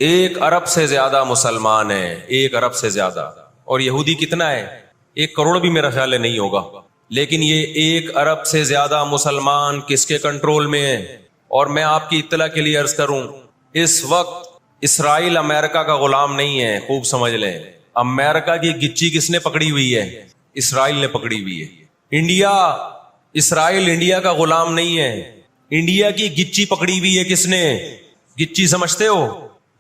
1 ارب سے زیادہ مسلمان ہیں، 1 ارب سے زیادہ، اور یہودی کتنا ہے؟ 1 کروڑ بھی میرا خیال ہے نہیں ہوگا، لیکن یہ 1 ارب سے زیادہ مسلمان کس کے کنٹرول میں ہیں؟ اور میں آپ کی اطلاع کے لیے عرض کروں، اس وقت اسرائیل امریکہ کا غلام نہیں ہے، خوب سمجھ لیں۔ امریکہ کی گچی کس نے پکڑی ہوئی ہے؟ اسرائیل نے پکڑی ہوئی ہے۔ اسرائیل انڈیا کا غلام نہیں ہے، انڈیا کی گچی پکڑی ہوئی ہے کس نے؟ گچی سمجھتے ہو؟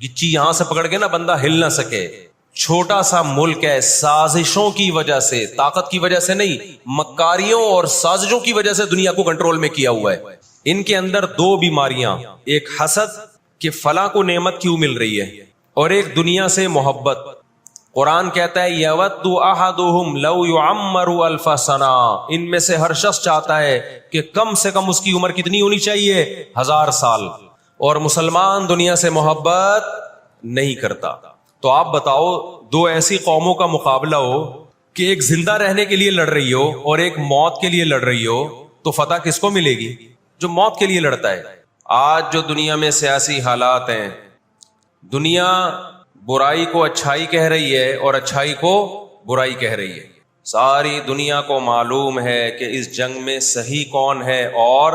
گچی یہاں سے پکڑ کے نا بندہ ہل نہ سکے۔ چھوٹا سا ملک ہے، سازشوں کی وجہ سے، طاقت کی وجہ سے نہیں، مکاریوں اور سازشوں کی وجہ سے دنیا کو کنٹرول میں کیا ہوا ہے۔ ان کے اندر 2 بیماریاں، ایک حسد کہ فلاں کو نعمت کیوں مل رہی ہے، اور ایک دنیا سے محبت۔ قرآن کہتا ہے یود احدہم لو یعمر الف سنہ، ان میں سے ہر شخص چاہتا ہے کہ کم سے کم اس کی عمر کتنی ہونی چاہیے؟ 1000 سال۔ اور مسلمان دنیا سے محبت نہیں کرتا۔ تو آپ بتاؤ، 2 ایسی قوموں کا مقابلہ ہو کہ ایک زندہ رہنے کے لیے لڑ رہی ہو اور ایک موت کے لیے لڑ رہی ہو، تو فتح کس کو ملے گی؟ جو موت کے لیے لڑتا ہے۔ آج جو دنیا میں سیاسی حالات ہیں، دنیا برائی کو اچھائی کہہ رہی ہے اور اچھائی کو برائی کہہ رہی ہے۔ ساری دنیا کو معلوم ہے کہ اس جنگ میں صحیح کون ہے اور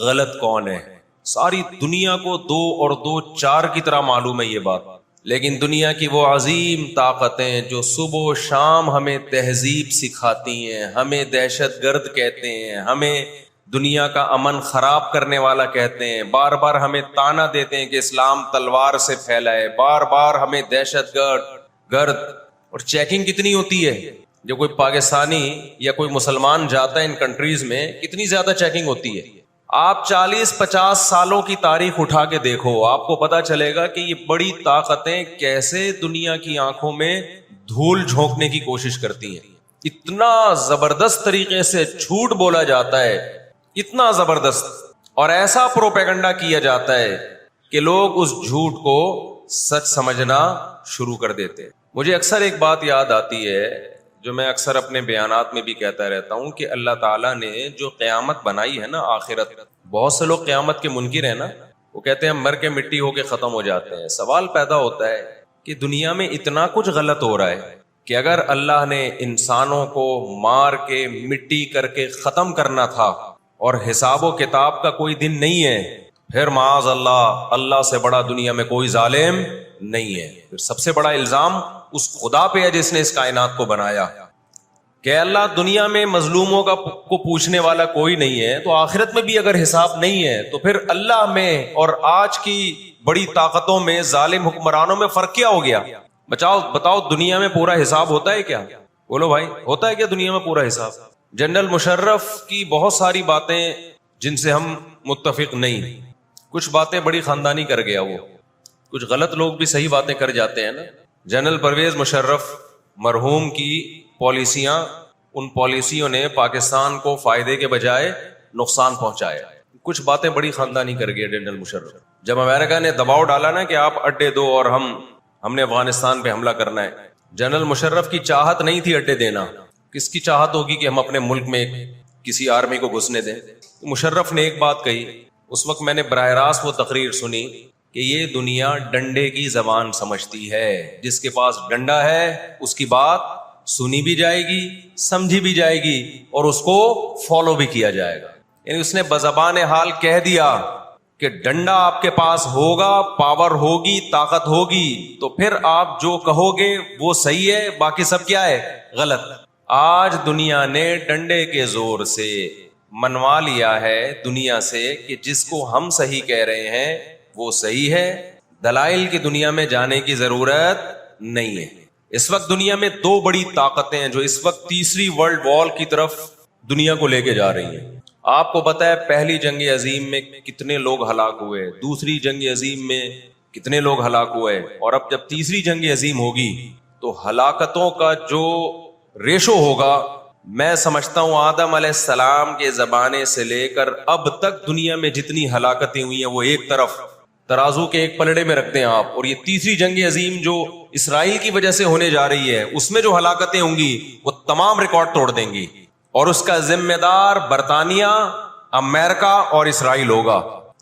غلط کون ہے۔ ساری دنیا کو 2 اور 2 4 کی طرح معلوم ہے یہ بات۔ لیکن دنیا کی وہ عظیم طاقتیں جو صبح و شام ہمیں تہذیب سکھاتی ہیں، ہمیں دہشت گرد کہتے ہیں، ہمیں دنیا کا امن خراب کرنے والا کہتے ہیں، بار بار ہمیں تانا دیتے ہیں کہ اسلام تلوار سے پھیلا ہے، بار بار ہمیں دہشت گرد۔ اور چیکنگ کتنی ہوتی ہے؟ جب کوئی پاکستانی یا کوئی مسلمان جاتا ہے ان کنٹریز میں، کتنی زیادہ چیکنگ ہوتی ہے۔ آپ 40-50 سالوں کی تاریخ اٹھا کے دیکھو، آپ کو پتا چلے گا کہ یہ بڑی طاقتیں کیسے دنیا کی آنکھوں میں دھول جھونکنے کی کوشش کرتی ہیں۔ اتنا زبردست طریقے سے جھوٹ بولا جاتا ہے، اتنا زبردست، اور ایسا پروپیگنڈا کیا جاتا ہے کہ لوگ اس جھوٹ کو سچ سمجھنا شروع کر دیتے ہیں۔ مجھے اکثر ایک بات یاد آتی ہے جو میں اکثر اپنے بیانات میں بھی کہتا رہتا ہوں کہ اللہ تعالیٰ نے جو قیامت بنائی ہے نا، آخرت، بہت سے لوگ قیامت کے منکر ہیں نا، وہ کہتے ہیں مر کے مٹی ہو کے ختم ہو جاتے ہیں۔ سوال پیدا ہوتا ہے کہ دنیا میں اتنا کچھ غلط ہو رہا ہے کہ اگر اللہ نے انسانوں کو مار کے مٹی کر کے ختم کرنا تھا اور حساب و کتاب کا کوئی دن نہیں ہے، پھر معاذ اللہ سے بڑا دنیا میں کوئی ظالم نہیں ہے۔ پھر سب سے بڑا الزام اس خدا پہ ہے جس نے اس کائنات کو بنایا کہ اللہ دنیا میں مظلوموں کو پوچھنے والا کوئی نہیں ہے، تو آخرت میں بھی اگر حساب نہیں ہے تو پھر اللہ میں اور آج کی بڑی طاقتوں میں، ظالم حکمرانوں میں فرق کیا ہو گیا؟ بتاؤ دنیا میں پورا حساب ہوتا ہے کیا؟ بولو بھائی، ہوتا ہے کیا دنیا میں پورا حساب؟ جنرل مشرف کی بہت ساری باتیں جن سے ہم متفق نہیں، کچھ باتیں بڑی خاندانی کر گیا وہ، کچھ غلط لوگ بھی صحیح باتیں کر جاتے ہیں نا۔ جنرل پرویز مشرف مرحوم کی پالیسیاں، ان پالیسیوں نے پاکستان کو فائدے کے بجائے نقصان پہنچایا۔ کچھ باتیں بڑی خاندانی کر گیا جنرل مشرف۔ جب امریکہ نے دباؤ ڈالا نا کہ آپ اڈے دو اور ہم نے افغانستان پہ حملہ کرنا ہے، جنرل مشرف کی چاہت نہیں تھی اڈے دینا۔ کس کی چاہت ہوگی کہ ہم اپنے ملک میں کسی آرمی کو گھسنے دیں؟ مشرف نے ایک بات کہی، اس وقت میں نے براہ راست وہ تقریر سنی کہ یہ دنیا ڈنڈے کی زبان سمجھتی ہے، جس کے پاس ڈنڈا ہے اس کی بات سنی بھی جائے گی، سمجھی بھی جائے گی، اور اس کو فالو بھی کیا جائے گا۔ یعنی اس نے بزبان حال کہہ دیا کہ ڈنڈا آپ کے پاس ہوگا، پاور ہوگی، طاقت ہوگی، تو پھر آپ جو کہو گے وہ صحیح ہے، باقی سب کیا ہے؟ غلط۔ آج دنیا نے ڈنڈے کے زور سے منوا لیا ہے دنیا سے کہ جس کو ہم صحیح کہہ رہے ہیں وہ صحیح ہے، دلائل کی دنیا میں جانے کی ضرورت نہیں ہے۔ اس وقت دنیا میں 2 بڑی طاقتیں ہیں جو اس وقت تیسری ورلڈ وار کی طرف دنیا کو لے کے جا رہی ہیں۔ آپ کو پتا ہے پہلی جنگ عظیم میں کتنے لوگ ہلاک ہوئے، دوسری جنگ عظیم میں کتنے لوگ ہلاک ہوئے، اور اب جب تیسری جنگ عظیم ہوگی تو ہلاکتوں کا جو ریشو ہوگا، میں سمجھتا ہوں آدم علیہ السلام کے زمانے سے لے کر اب تک دنیا میں جتنی ہلاکتیں ہوئی ہیں وہ ایک طرف ترازو کے ایک پلڑے میں رکھتے ہیں آپ، اور یہ تیسری جنگ عظیم جو اسرائیل کی وجہ سے ہونے جا رہی ہے اس میں جو ہلاکتیں ہوں گی وہ تمام ریکارڈ توڑ دیں گی، اور اس کا ذمہ دار برطانیہ، امریکہ اور اسرائیل ہوگا۔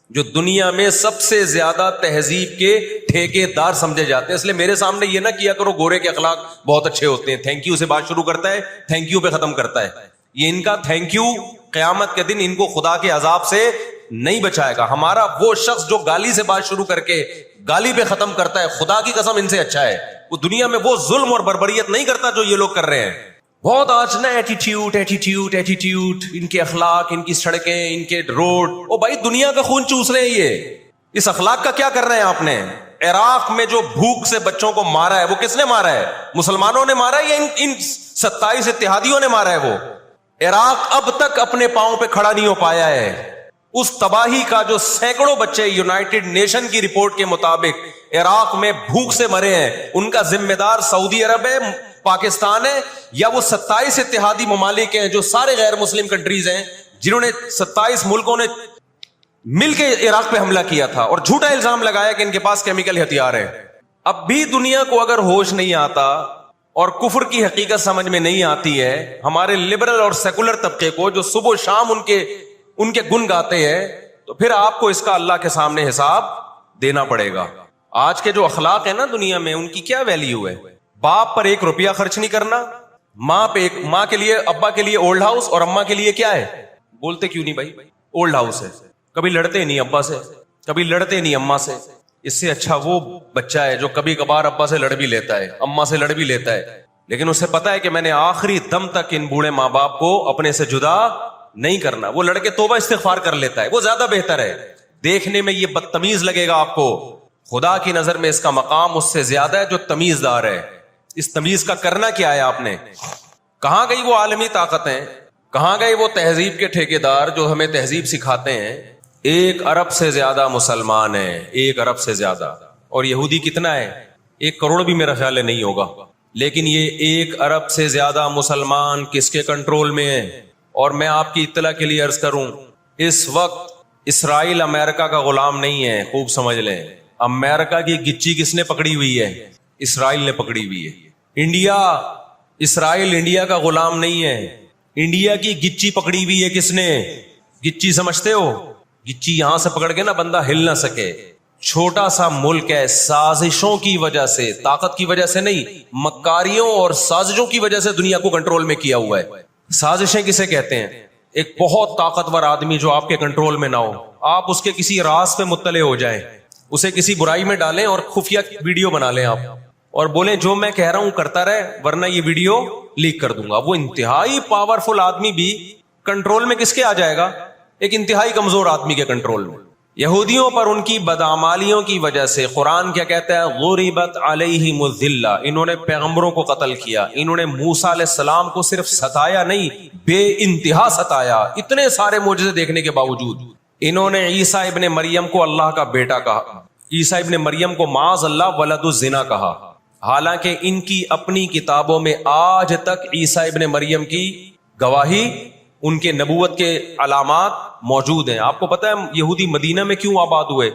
جو دنیا میں سب سے زیادہ تہذیب کے ٹھیکیدار سمجھے جاتے ہیں. اس لیے میرے سامنے یہ نہ کیا کرو گورے کے اخلاق بہت اچھے ہوتے ہیں, تھینک یو سے بات شروع کرتا ہے, تھینک یو پہ ختم کرتا ہے. یہ ان کا تھینک یو قیامت کے دن ان کو خدا کے عذاب سے نہیں بچائے گا. ہمارا وہ شخص جو گالی سے بات شروع کر کے گالی پہ ختم کرتا ہے, خدا کی قسم ان سے اچھا ہے. وہ دنیا میں وہ ظلم اور بربریت نہیں کرتا جو یہ لوگ کر رہے ہیں. بہت آج نا ایٹیٹیوڈ ایٹیٹیوڈ ایٹیٹیوڈ, ان کے اخلاق, ان کی سڑکیں, ان کے روڈ. او بھائی دنیا کا خون چوس رہے ہیں یہ. اس اخلاق کا کیا کر رہے ہیں آپ نے؟ عراق میں جو بھوک سے بچوں کو مارا ہے وہ کس نے مارا ہے؟ مسلمانوں نے مارا ہے یا ان 27 اتحادیوں نے مارا ہے؟ وہ عراق اب تک اپنے پاؤں پہ کھڑا نہیں ہو پایا ہے. اس تباہی کا جو سینکڑوں بچے یونائٹڈ نیشن کی رپورٹ کے مطابق عراق میں بھوک سے مرے ہیں, ان کا ذمہ دار سعودی عرب ہے, پاکستان ہے, یا وہ 27 اتحادی ممالک ہیں جو سارے غیر مسلم کنٹریز ہیں جنہوں نے 27 ملکوں نے مل کے عراق پہ حملہ کیا تھا اور جھوٹا الزام لگایا کہ ان کے پاس کیمیکل ہتھیار ہے. اب بھی دنیا کو اگر ہوش نہیں آتا اور کفر کی حقیقت سمجھ میں نہیں آتی ہے, ہمارے لبرل اور سیکولر طبقے کو جو صبح و شام ان کے گن گاتے ہیں, تو پھر آپ کو اس کا اللہ کے سامنے حساب دینا پڑے گا. آج کے جو اخلاق ہیں نا دنیا میں, ان کی کیا ویلیو ہے؟ باپ پر 1 روپیہ خرچ نہیں کرنا, ماں کے لیے, ابا کے لیے اولڈ ہاؤس, اور اماں کے لیے کیا ہے؟ بولتے کیوں نہیں بھائی؟ اولڈ ہاؤس ہے. کبھی لڑتے نہیں ابا سے, کبھی لڑتے نہیں اماں سے. اس سے اچھا وہ بچہ ہے جو کبھی کبھار ابا سے لڑ بھی لیتا ہے, اماں سے لڑ بھی لیتا ہے, لیکن اسے پتا ہے کہ میں نے آخری دم تک ان بوڑھے ماں باپ کو اپنے سے جدا نہیں کرنا. وہ لڑکے توبہ استغفار کر لیتا ہے, وہ زیادہ بہتر ہے. دیکھنے میں یہ بدتمیز لگے گا آپ کو, خدا کی نظر میں اس کا مقام اس سے زیادہ ہے جو تمیز دار ہے. اس تمیز کا کرنا کیا ہے آپ نے؟ کہاں گئی وہ عالمی طاقتیں, کہاں گئے وہ تہذیب کے ٹھیکیدار جو ہمیں تہذیب سکھاتے ہیں؟ 1 ارب سے زیادہ مسلمان ہیں, 1 ارب سے زیادہ. اور یہودی کتنا ہے؟ 1 کروڑ بھی میرا خیال ہے نہیں ہوگا. لیکن یہ 1 ارب سے زیادہ مسلمان کس کے کنٹرول میں ہیں؟ اور میں آپ کی اطلاع کے لیے عرض کروں, اس وقت اسرائیل امریکہ کا غلام نہیں ہے. خوب سمجھ لیں, امریکہ کی گچی کس نے پکڑی ہوئی ہے؟ اسرائیل نے پکڑی ہوئی ہے. اسرائیل انڈیا کا غلام نہیں ہے. انڈیا کی گچی پکڑی ہوئی ہے کس نے؟ گچی سمجھتے ہو؟ گچی یہاں سے پکڑ کے نا بندہ ہل نہ سکے. چھوٹا سا ملک ہے, سازشوں کی وجہ سے, طاقت کی وجہ سے نہیں, مکاریوں اور سازشوں کی وجہ سے دنیا کو کنٹرول میں کیا ہوا ہے. سازشیں کسے کہتے ہیں؟ ایک بہت طاقتور آدمی جو آپ کے کنٹرول میں نہ ہو, آپ اس کے کسی راز پہ مطلع ہو جائیں, اسے کسی برائی میں ڈالیں اور خفیہ ویڈیو بنا لیں آپ, اور بولیں جو میں کہہ رہا ہوں کرتا رہے ورنہ یہ ویڈیو لیک کر دوں گا. وہ انتہائی پاورفل آدمی بھی کنٹرول میں کس کے آ جائے گا؟ ایک انتہائی کمزور آدمی کے کنٹرول میں. یہودیوں پر ان کی بدعمالیوں کی وجہ سے قرآن کیا کہتا ہے؟ غربت علیہم الذلہ, انہوں نے پیغمبروں کو قتل کیا, انہوں نے موسیٰ علیہ السلام کو صرف ستایا نہیں, بے انتہا ستایا. اتنے سارے معجزے دیکھنے کے باوجود انہوں نے عیسیٰ ابن مریم کو اللہ کا بیٹا کہا, عیسیٰ ابن مریم کو معاذ اللہ ولد الزنا کہا, حالانکہ ان کی اپنی کتابوں میں آج تک عیسیٰ ابن مریم کی گواہی, ان کے نبوت کے علامات موجود ہیں. آپ کو پتا ہے یہودی مدینہ میں کیوں آباد ہوئے؟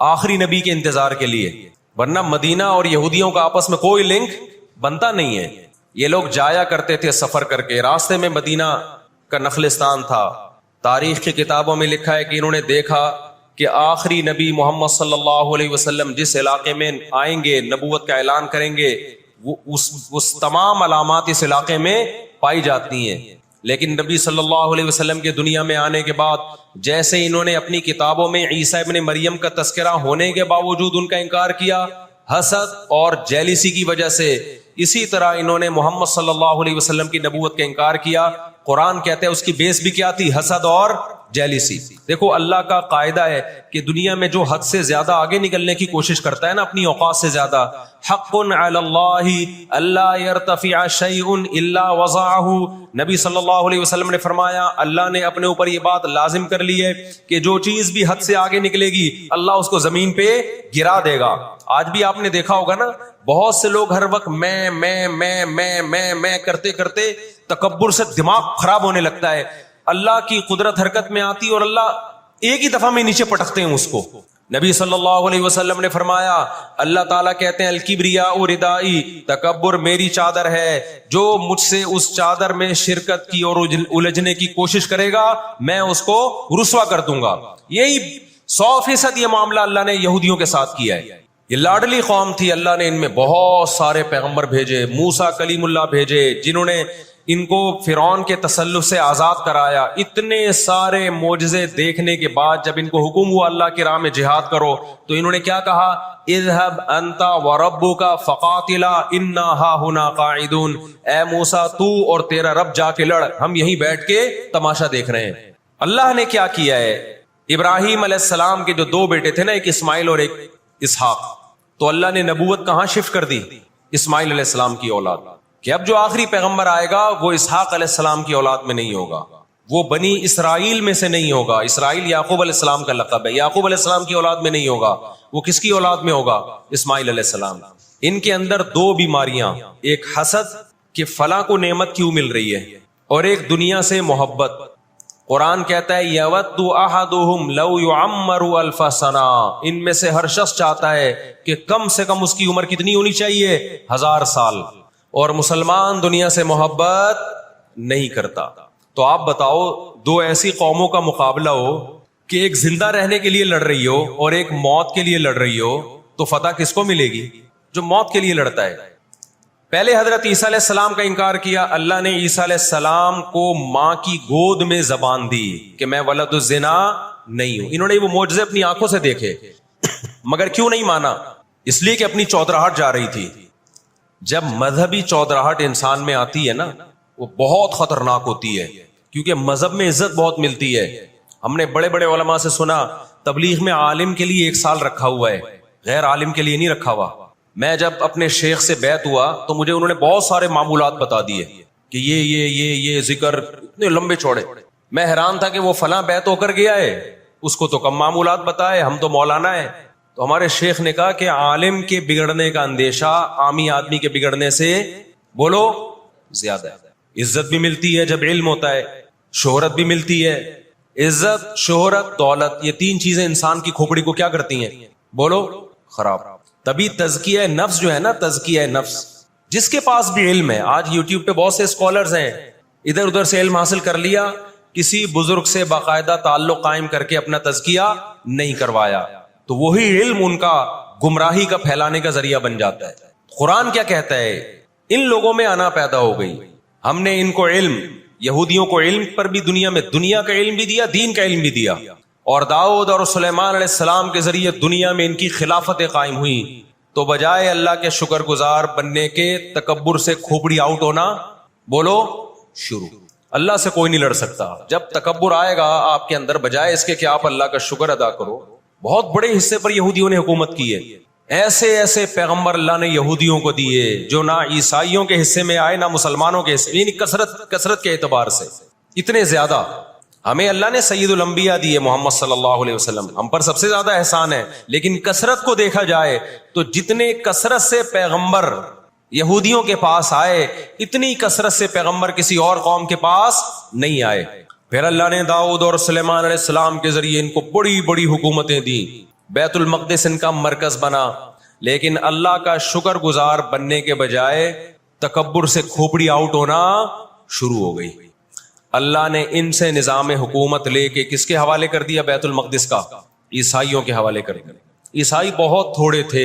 آخری نبی کے انتظار کے لیے, ورنہ مدینہ اور یہودیوں کا آپس میں کوئی لنک بنتا نہیں ہے. یہ لوگ جایا کرتے تھے سفر کر کے, راستے میں مدینہ کا نخلستان تھا. تاریخ کی کتابوں میں لکھا ہے کہ انہوں نے دیکھا کہ آخری نبی محمد صلی اللہ علیہ وسلم جس علاقے میں آئیں گے, نبوت کا اعلان کریں گے, اس تمام علامات اس علاقے میں پائی جاتی ہیں. لیکن نبی صلی اللہ علیہ وسلم کے دنیا میں آنے کے بعد جیسے انہوں نے اپنی کتابوں میں عیسیٰ ابن مریم کا تذکرہ ہونے کے باوجود ان کا انکار کیا حسد اور جیلیسی کی وجہ سے, اسی طرح انہوں نے محمد صلی اللہ علیہ وسلم کی نبوت کا انکار کیا. قرآن کہتے ہیں اس کی بیس بھی کیا تھی؟ حسد اور جیلیسی. دیکھو اللہ کا قاعدہ ہے کہ دنیا میں جو حد سے زیادہ آگے نکلنے کی کوشش کرتا ہے نا, اپنی اوقات سے زیادہ, حق علی اللہ الا یرتفع شیء الا وضعہ. نبی صلی اللہ علیہ وسلم نے فرمایا اللہ نے اپنے اوپر یہ بات لازم کر لی ہے کہ جو چیز بھی حد سے آگے نکلے گی اللہ اس کو زمین پہ گرا دے گا. آج بھی آپ نے دیکھا ہوگا نا, بہت سے لوگ ہر وقت میں کرتے کرتے تکبر سے دماغ خراب ہونے لگتا ہے. اللہ کی قدرت حرکت میں آتی اور اللہ ایک ہی دفعہ میں نیچے پٹکتے ہیں اس کو. نبی صلی اللہ علیہ وسلم نے فرمایا اللہ تعالیٰ کہتے ہیں الکبریاء ردائی, تکبر میری چادر ہے, جو مجھ سے اس چادر میں شرکت کی اور الجھنے کی کوشش کرے گا میں اس کو رسوا کر دوں گا. یہی 100% یہ معاملہ اللہ نے یہودیوں کے ساتھ کیا ہے. یہ لاڈلی قوم تھی, اللہ نے ان میں بہت سارے پیغمبر بھیجے, موسیٰ کلیم اللہ بھیجے جنہوں نے ان کو فرعون کے تسلط سے آزاد کرایا. اتنے سارے معجزے دیکھنے کے بعد جب ان کو حکم ہوا اللہ کی راہ میں جہاد کرو تو انہوں نے کیا کہا, اذهب انت وربك فقاتلا انا هاهنا قاعدون. اے موسیٰ تو اور تیرا رب جا کے لڑ, ہم یہیں بیٹھ کے تماشا دیکھ رہے ہیں. اللہ نے کیا کیا ہے, ابراہیم علیہ السلام کے جو 2 بیٹے تھے نا, ایک اسماعیل اور ایک اسحاق, تو اللہ نے نبوت کہاں شفٹ کر دی, اسماعیل علیہ السلام کی اولاد, کہ اب جو آخری پیغمبر آئے گا وہ اسحاق علیہ السلام کی اولاد میں نہیں ہوگا, وہ بنی اسرائیل میں سے نہیں ہوگا. اسرائیل یعقوب علیہ السلام کا لقب ہے, یعقوب علیہ السلام کی اولاد میں نہیں ہوگا, وہ کس کی اولاد میں ہوگا, اسماعیل علیہ السلام. ان کے اندر 2 بیماریاں, ایک حسد کہ فلاں کو نعمت کیوں مل رہی ہے, اور ایک دنیا سے محبت. قرآن کہتا ہے یود احدہم لو یعمر الف سنہ, ان میں سے ہر شخص چاہتا ہے کہ کم سے کم اس کی عمر کتنی ہونی چاہیے, 1000 سال. اور مسلمان دنیا سے محبت نہیں کرتا. تو آپ بتاؤ 2 ایسی قوموں کا مقابلہ ہو کہ ایک زندہ رہنے کے لیے لڑ رہی ہو اور ایک موت کے لیے لڑ رہی ہو, تو فتح کس کو ملے گی, جو موت کے لیے لڑتا ہے. پہلے حضرت عیسیٰ علیہ السلام کا انکار کیا, اللہ نے عیسیٰ علیہ السلام کو ماں کی گود میں زبان دی کہ میں ولد الزنا نہیں ہوں. انہوں نے وہ معجزے اپنی آنکھوں سے دیکھے, مگر کیوں نہیں مانا, اس لیے کہ اپنی چودراہٹ جا رہی تھی. جب مذہبی چودراہٹ انسان میں آتی ہے نا, وہ بہت خطرناک ہوتی ہے, کیونکہ مذہب میں عزت بہت ملتی ہے. ہم نے بڑے بڑے علماء سے سنا تبلیغ میں عالم کے لیے 1 سال رکھا ہوا ہے, غیر عالم کے لیے نہیں رکھا ہوا. میں جب اپنے شیخ سے بیعت ہوا تو مجھے انہوں نے بہت سارے معمولات بتا دیے کہ یہ ذکر اتنے لمبے چوڑے. میں حیران تھا کہ وہ فلاں بیعت ہو کر گیا ہے, اس کو تو کم معمولات بتائے, ہم تو مولانا ہے. تو ہمارے شیخ نے کہا کہ عالم کے بگڑنے کا اندیشہ عامی آدمی کے بگڑنے سے بولو زیادہ ہے. عزت بھی ملتی ہے جب علم ہوتا ہے, شہرت بھی ملتی ہے. عزت, شہرت, دولت, یہ 3 چیزیں انسان کی کھوپڑی کو کیا کرتی ہیں, بولو خراب. تبھی تزکیہ نفس جو ہے نا, تزکیہ نفس, جس کے پاس بھی علم ہے, آج یوٹیوب پہ بہت سے اسکالرز ہیں, ادھر ادھر سے علم حاصل کر لیا, کسی بزرگ سے باقاعدہ تعلق قائم کر کے اپنا تزکیہ نہیں کروایا, تو وہی علم ان کا گمراہی کا پھیلانے کا ذریعہ بن جاتا ہے. قرآن کیا کہتا ہے, ان لوگوں میں انا پیدا ہو گئی, ہم نے ان کو علم, یہودیوں کو علم پر بھی دنیا کا علم بھی دیا, دین کا علم بھی دیا, اور داؤد اور سلیمان علیہ السلام کے ذریعے دنیا میں ان کی خلافتیں قائم ہوئی. تو بجائے اللہ کے شکر گزار بننے کے تکبر سے کھوپڑی آؤٹ ہونا, بولو شروع. اللہ سے کوئی نہیں لڑ سکتا. جب تکبر آئے گا آپ کے اندر, بجائے اس کے کہ آپ اللہ کا شکر ادا کرو. بہت بڑے حصے پر یہودیوں نے حکومت کی ہے. ایسے ایسے پیغمبر اللہ نے یہودیوں کو دیے جو نہ عیسائیوں کے حصے میں آئے نہ مسلمانوں کے حصے, یعنی کثرت کے اعتبار سے اتنے زیادہ. ہمیں اللہ نے سید الانبیاء دیے محمد صلی اللہ علیہ وسلم, ہم پر سب سے زیادہ احسان ہے. لیکن کثرت کو دیکھا جائے تو جتنے کثرت سے پیغمبر یہودیوں کے پاس آئے, اتنی کثرت سے پیغمبر کسی اور قوم کے پاس نہیں آئے. پھر اللہ نے داؤد اور سلیمان علیہ السلام کے ذریعے ان کو بڑی بڑی حکومتیں دی, بیت المقدس ان کا مرکز بنا. لیکن اللہ کا شکر گزار بننے کے بجائے تکبر سے کھوپڑی آؤٹ ہونا شروع ہو گئی. اللہ نے ان سے نظام حکومت لے کے کس کے حوالے کر دیا, بیت المقدس کا, عیسائیوں کے حوالے کر دیا. عیسائی بہت تھوڑے تھے,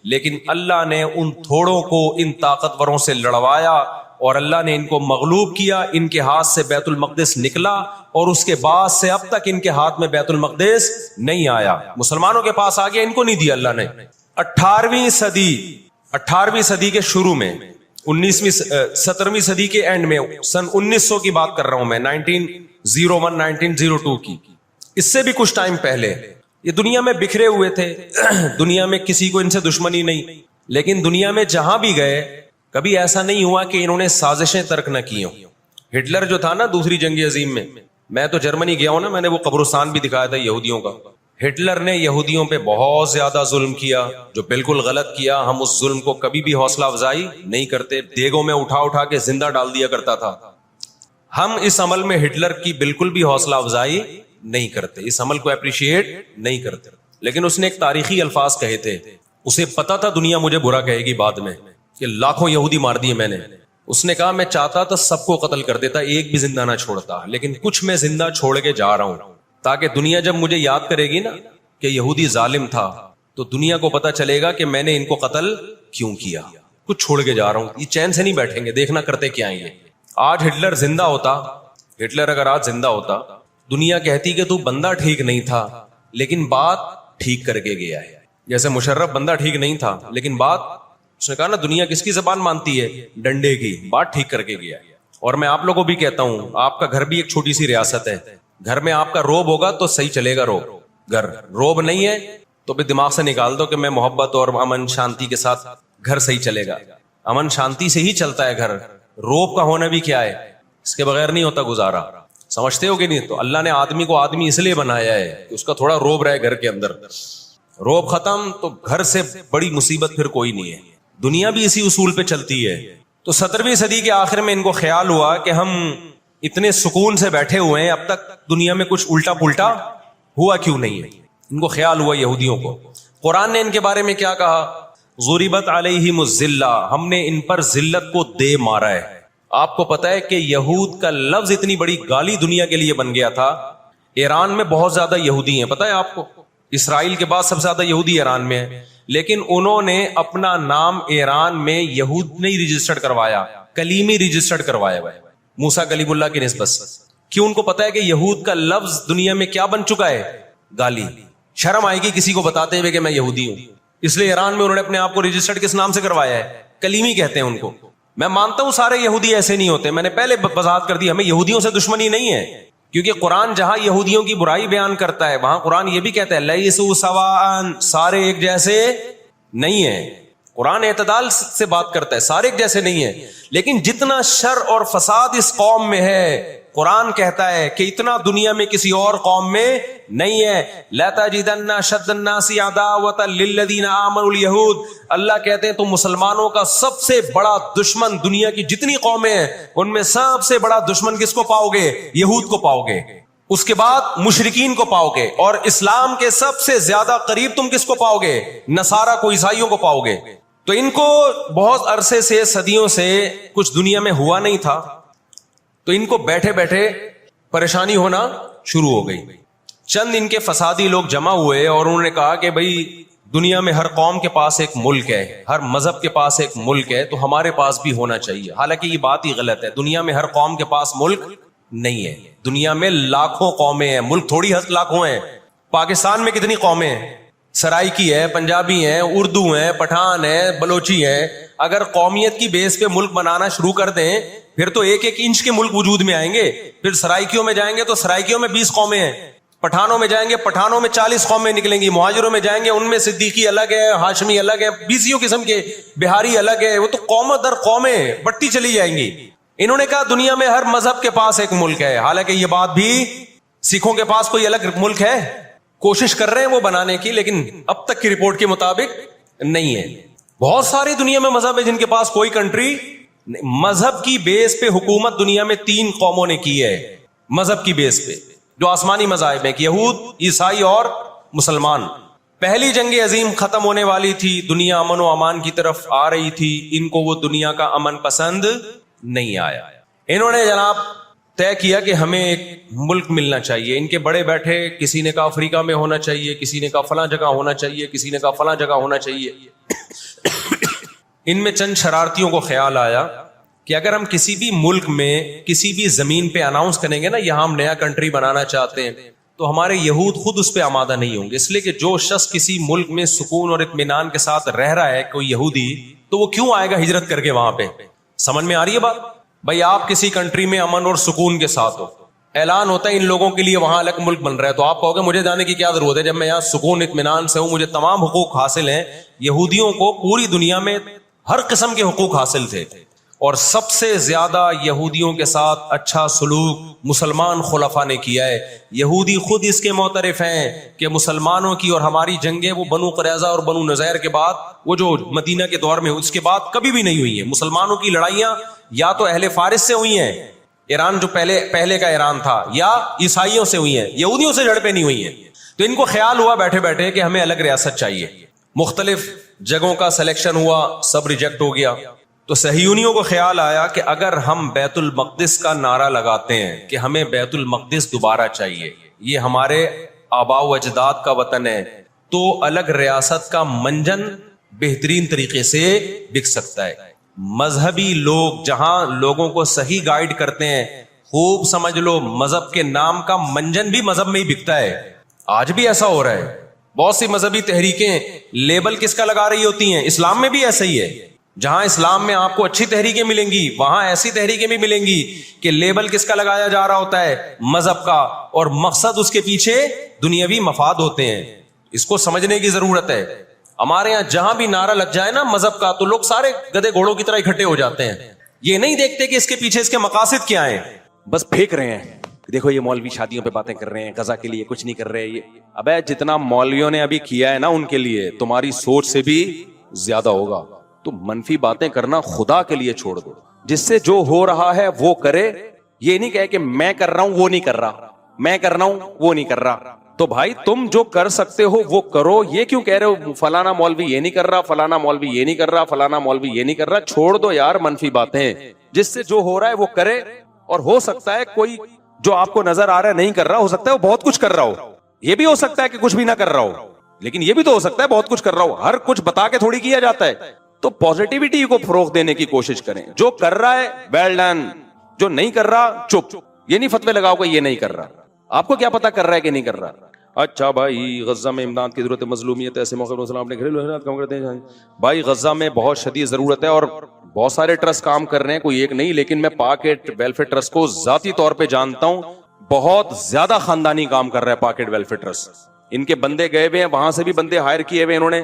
لیکن اللہ نے ان تھوڑوں کو ان طاقتوروں سے لڑوایا, اور اللہ نے ان کو مغلوب کیا. ان کے ہاتھ سے بیت المقدس نکلا, اور اس کے بعد سے اب تک ان کے ہاتھ میں بیت المقدس نہیں آیا. مسلمانوں کے پاس آ گیا, ان کو نہیں دیا اللہ نے. 18ویں صدی کے شروع میں, 17ویں صدی کے اینڈ میں, سن 1900 کی بات کر رہا ہوں میں, 1901 1902 کی, اس سے بھی کچھ ٹائم پہلے, یہ دنیا میں بکھرے ہوئے تھے. دنیا میں کسی کو ان سے دشمنی نہیں, لیکن دنیا میں جہاں بھی گئے کبھی ایسا نہیں ہوا کہ انہوں نے سازشیں ترک نہ کی ہوں. ہٹلر جو تھا نا دوسری جنگ عظیم میں تو جرمنی گیا ہوں نا, میں نے وہ قبرستان بھی دکھایا تھا یہودیوں کا. ہٹلر نے یہودیوں پہ بہت زیادہ ظلم کیا, جو بالکل غلط کیا. ہم اس ظلم کو کبھی بھی حوصلہ افزائی نہیں کرتے, دیگوں میں اٹھا کے زندہ ڈال دیا کرتا تھا. ہم اس عمل میں ہٹلر کی بالکل بھی حوصلہ افزائی نہیں کرتے, اس عمل کو اپریشیٹ نہیں کرتے. لیکن اس نے ایک تاریخی الفاظ کہے تھے, اسے پتا تھا دنیا مجھے برا کہے گی بعد میں, کہ لاکھوں یہودی مار دیے میں نے. اس نے کہا میں چاہتا تھا سب کو قتل کر دیتا, ایک بھی زندہ نہ چھوڑتا, لیکن کچھ میں زندہ چھوڑ کے جا رہا ہوں, تاکہ دنیا جب مجھے یاد کرے گی نا کہ یہودی ظالم تھا تو دنیا کو پتا چلے گا کہ میں نے ان کو قتل کیوں کیا. کچھ چھوڑ کے جا رہا ہوں, یہ چین سے نہیں بیٹھیں گے, دیکھنا کرتے کیا ہیں یہ. آج ہٹلر زندہ ہوتا, ہٹلر اگر آج زندہ ہوتا, دنیا کہتی کہ تو بندہ ٹھیک نہیں تھا لیکن بات ٹھیک کر کے گیا ہے. جیسے مشرف بندہ ٹھیک نہیں تھا لیکن بات, اس نے کہا نا دنیا کس کی زبان مانتی ہے, ڈنڈے کی, بات ٹھیک کر کے گیا ہے. اور میں آپ لوگوں کو بھی کہتا ہوں, آپ کا گھر بھی ایک چھوٹی سی ریاست ہے, گھر میں آپ کا روب ہوگا تو صحیح چلے گا روب. گھر روب نہیں ہے تو پھر دماغ سے نکال دو کہ میں محبت اور امن شانتی کے ساتھ گھر صحیح چلے گا. امن شانتی سے ہی چلتا ہے گھر, روب کا ہونا بھی کیا ہے, اس کے بغیر نہیں ہوتا گزارا. سمجھتے ہو کہ نہیں؟ تو اللہ نے آدمی کو آدمی اس لیے بنایا ہے کہ اس کا تھوڑا روب رہے گھر کے اندر. روب ختم تو گھر سے بڑی مصیبت پھر کوئی نہیں ہے. دنیا بھی اسی اصول پہ چلتی ہے. تو 17ویں صدی کے آخر میں ان کو خیال ہوا کہ ہم اتنے سکون سے بیٹھے ہوئے ہیں, اب تک دنیا میں کچھ الٹا پلٹا ہوا کیوں نہیں ہے. ان کو خیال ہوا یہودیوں کو. قرآن نے ان کے بارے میں کیا کہا, ضربت علیہم الذلہ, ہم نے ان پر ذلت کو دے مارا ہے. آپ کو پتا ہے کہ یہود کا لفظ اتنی بڑی گالی دنیا کے لیے بن گیا تھا. ایران میں بہت زیادہ یہودی ہیں, پتا ہے آپ کو, اسرائیل کے بعد سب سے زیادہ یہودی ایران میں ہیں, لیکن انہوں نے اپنا نام ایران میں یہود نہیں رجسٹرڈ کروایا, کلیمی رجسٹرڈ کروایا ہوا ہے, موسیٰ کلیم اللہ کی نسبت سے. کیوں؟ ان کو پتا ہے کہ یہود کا لفظ دنیا میں کیا بن چکا ہے, گالی. شرم آئے گی کسی کو بتاتے ہوئے کہ میں یہودی ہوں, اس لیے ایران میں انہوں نے اپنے آپ کو رجسٹرڈ کس نام سے کروایا ہے, کلیمی کہتے ہیں ان کو. میں مانتا ہوں سارے یہودی ایسے نہیں ہوتے, میں نے پہلے وضاحت کر دی, ہمیں یہودیوں سے دشمنی نہیں ہے, کیونکہ قرآن جہاں یہودیوں کی برائی بیان کرتا ہے وہاں قرآن یہ بھی کہتا ہے لیسوا سواء, سارے ایک جیسے نہیں ہیں. قرآن اعتدال سے بات کرتا ہے, سارے ایک جیسے نہیں ہیں. لیکن جتنا شر اور فساد اس قوم میں ہے, قرآن کہتا ہے کہ اتنا دنیا میں کسی اور قوم میں نہیں ہے. لَتَجِدَنَّ أَشَدَّ النَّاسِ عَدَاوَةً لِلَّذِينَ آمَنُوا الْيَهُودَ, اللہ کہتے ہیں تم مسلمانوں کا سب سے بڑا دشمن, دنیا کی جتنی قومیں ہیں ان میں سب سے بڑا دشمن کس کو پاؤ گے, یہود کو پاؤ گے. اس کے بعد مشرکین کو پاؤ گے, اور اسلام کے سب سے زیادہ قریب تم کس کو پاؤ گے, نصارہ کو, عیسائیوں کو پاؤ گے. تو ان کو بہت عرصے سے, صدیوں سے کچھ دنیا میں ہوا نہیں تھا, تو ان کو بیٹھے بیٹھے پریشانی ہونا شروع ہو گئی. چند ان کے فسادی لوگ جمع ہوئے اور انہوں نے کہا کہ بھئی دنیا میں ہر قوم کے پاس ایک ملک ہے, ہر مذہب کے پاس ایک ملک ہے, تو ہمارے پاس بھی ہونا چاہیے. حالانکہ یہ بات ہی غلط ہے, دنیا میں ہر قوم کے پاس ملک نہیں ہے. دنیا میں لاکھوں قومیں ہیں, ملک تھوڑی لاکھوں ہیں. پاکستان میں کتنی قومیں ہیں, سرائکی ہے, پنجابی ہیں, اردو ہیں, پٹھان ہیں, بلوچی ہیں. اگر قومیت کی بیس پہ ملک بنانا شروع کر دیں پھر تو ایک ایک انچ کے ملک وجود میں آئیں گے. پھر سرائکیوں میں جائیں گے تو سرائکیوں میں 20 قومیں ہیں, پٹھانوں میں جائیں گے پٹھانوں میں 40 قومیں نکلیں گی, مہاجروں میں جائیں گے ان میں صدیقی الگ ہے, ہاشمی الگ ہے, 20 قسم کے, بہاری الگ ہے. وہ تو قوم در قومیں بڑھتی چلی جائیں گی. انہوں نے کہا دنیا میں ہر مذہب کے پاس ایک ملک ہے. حالانکہ یہ بات بھی, سکھوں کے پاس کوئی الگ ملک ہے, کوشش کر رہے ہیں وہ بنانے کی, لیکن اب تک کی رپورٹ کے مطابق نہیں ہے. بہت ساری دنیا میں مذہب ہے جن کے پاس کوئی کنٹری. مذہب کی بیس پہ حکومت دنیا میں 3 قوموں نے کی ہے, مذہب کی بیس پہ, جو آسمانی مذاہب ہیں, یہود, عیسائی اور مسلمان. پہلی جنگ عظیم ختم ہونے والی تھی, دنیا امن و امان کی طرف آ رہی تھی, ان کو وہ دنیا کا امن پسند نہیں آیا. انہوں نے جناب طے کیا کہ ہمیں ایک ملک ملنا چاہیے. ان کے بڑے بیٹھے, کسی نے کہا افریقہ میں ہونا چاہیے, کسی نے کہا فلاں جگہ ہونا چاہیے, کسی نے کہا فلاں جگہ ہونا چاہیے. ان میں چند شرارتیوں کو خیال آیا کہ اگر ہم کسی بھی ملک میں کسی بھی زمین پہ اناؤنس کریں گے نا یہاں ہم نیا کنٹری بنانا چاہتے ہیں, تو ہمارے یہود خود اس پہ آمادہ نہیں ہوں گے. اس لیے کہ جو شخص کسی ملک میں سکون اور اطمینان کے ساتھ رہ رہا ہے, کوئی یہودی, تو وہ کیوں آئے گا ہجرت کر کے وہاں پہ. سمجھ میں آ رہی ہے بات؟ بھائی آپ کسی کنٹری میں امن اور سکون کے ساتھ ہو, اعلان ہوتا ہے ان لوگوں کے لیے وہاں الگ ملک بن رہا ہے, تو آپ کہو گے مجھے جانے کی کیا ضرورت ہے جب میں یہاں سکون اطمینان سے ہوں, مجھے تمام حقوق حاصل ہیں. یہودیوں کو پوری دنیا میں ہر قسم کے حقوق حاصل تھے, اور سب سے زیادہ یہودیوں کے ساتھ اچھا سلوک مسلمان خلفاء نے کیا ہے. یہودی خود اس کے معترف ہیں کہ مسلمانوں کی اور ہماری جنگیں وہ بنو قریظہ اور بنو نذیر کے بعد, وہ جو مدینہ کے دور میں اس کے بعد کبھی بھی نہیں ہوئی ہیں. مسلمانوں کی لڑائیاں یا تو اہل فارس سے ہوئی ہیں, ایران جو پہلے کا ایران تھا, یا عیسائیوں سے ہوئی ہیں, یہودیوں سے جھڑپیں نہیں ہوئی ہیں. تو ان کو خیال ہوا بیٹھے بیٹھے کہ ہمیں الگ ریاست چاہیے. مختلف جگہوں کا سلیکشن ہوا, سب ریجیکٹ ہو گیا. تو صہیونیوں کو خیال آیا کہ اگر ہم بیت المقدس کا نعرہ لگاتے ہیں کہ ہمیں بیت المقدس دوبارہ چاہیے, یہ ہمارے آباء و اجداد کا وطن ہے تو الگ ریاست کا منجن بہترین طریقے سے بک سکتا ہے. مذہبی لوگ جہاں لوگوں کو صحیح گائیڈ کرتے ہیں, خوب سمجھ لو مذہب کے نام کا منجن بھی مذہب میں ہی بکتا ہے. آج بھی ایسا ہو رہا ہے. بہت سی مذہبی تحریکیں لیبل کس کا لگا رہی ہوتی ہیں؟ اسلام میں بھی ایسا ہی ہے. جہاں اسلام میں آپ کو اچھی تحریکیں ملیں گی وہاں ایسی تحریکیں بھی ملیں گی کہ لیبل کس کا لگایا جا رہا ہوتا ہے؟ مذہب کا, اور مقصد اس کے پیچھے دنیاوی مفاد ہوتے ہیں. اس کو سمجھنے کی ضرورت ہے. ہمارے یہاں جہاں بھی نعرہ لگ جائے نا مذہب کا تو لوگ سارے گدے گھوڑوں کی طرح اکٹھے ہو جاتے ہیں. یہ نہیں دیکھتے کہ اس کے پیچھے اس کے مقاصد کیا ہیں, بس پھینک رہے ہیں. دیکھو یہ مولوی شادیوں پہ باتیں کر رہے ہیں, غزہ کے لیے کچھ نہیں کر رہے. یہ ابے جتنا مولویوں نے ابھی کیا ہے نا ان کے لیے تمہاری سوچ سے بھی زیادہ ہوگا. تو منفی باتیں کرنا خدا کے لیے چھوڑ دو. جس سے جو ہو رہا ہے وہ کرے. یہ نہیں کہے کہ میں کر رہا ہوں وہ نہیں کر رہا, میں کر رہا ہوں وہ نہیں کر رہا. تو بھائی تم جو کر سکتے ہو وہ کرو. یہ کیوں کہہ رہے ہو فلانا مولوی یہ نہیں کر رہا, فلانا مولوی یہ نہیں کر رہا, فلانا مولوی یہ نہیں کر رہا؟ چھوڑ دو یار منفی باتیں. جس سے جو ہو رہا ہے وہ کرے. اور ہو سکتا ہے کوئی جو آپ کو نظر آ رہا ہے نہیں کر رہا, ہو سکتا ہے وہ بہت کچھ کر رہا ہو. یہ بھی ہو سکتا ہے کہ کچھ بھی نہ کر رہا ہو, لیکن یہ بھی تو ہو سکتا ہے بہت کچھ کر رہا ہو. ہر کچھ بتا کے تھوڑی کیا جاتا ہے. تو پازیٹیوٹی کو فروغ دینے کی کوشش کریں. جو کر رہا ہے ویل ڈن, جو نہیں کر رہا چپ. یہ نہیں فتوے لگاؤ کہ یہ نہیں کر رہا. آپ کو کیا پتا کر رہا ہے کہ نہیں کر رہا. اچھا بھائی غزہ میں امداد کی ضرورت ہے, مظلومیت, ایسے موقع پر اپنے گھریلو حالات کم کرتے ہیں. بھائی غزہ میں بہت شدید ضرورت ہے اور بہت سارے ٹرسٹ کام کر رہے ہیں, کوئی ایک نہیں. لیکن میں پاکٹ ویلفیئر ٹرسٹ کو ذاتی طور پہ جانتا ہوں. بہت زیادہ خاندانی کام کر رہا ہے پاکٹ ویلفیئر ٹرسٹ. ان کے بندے گئے ہوئے ہیں, وہاں سے بھی بندے ہائر کیے ہوئے انہوں نے,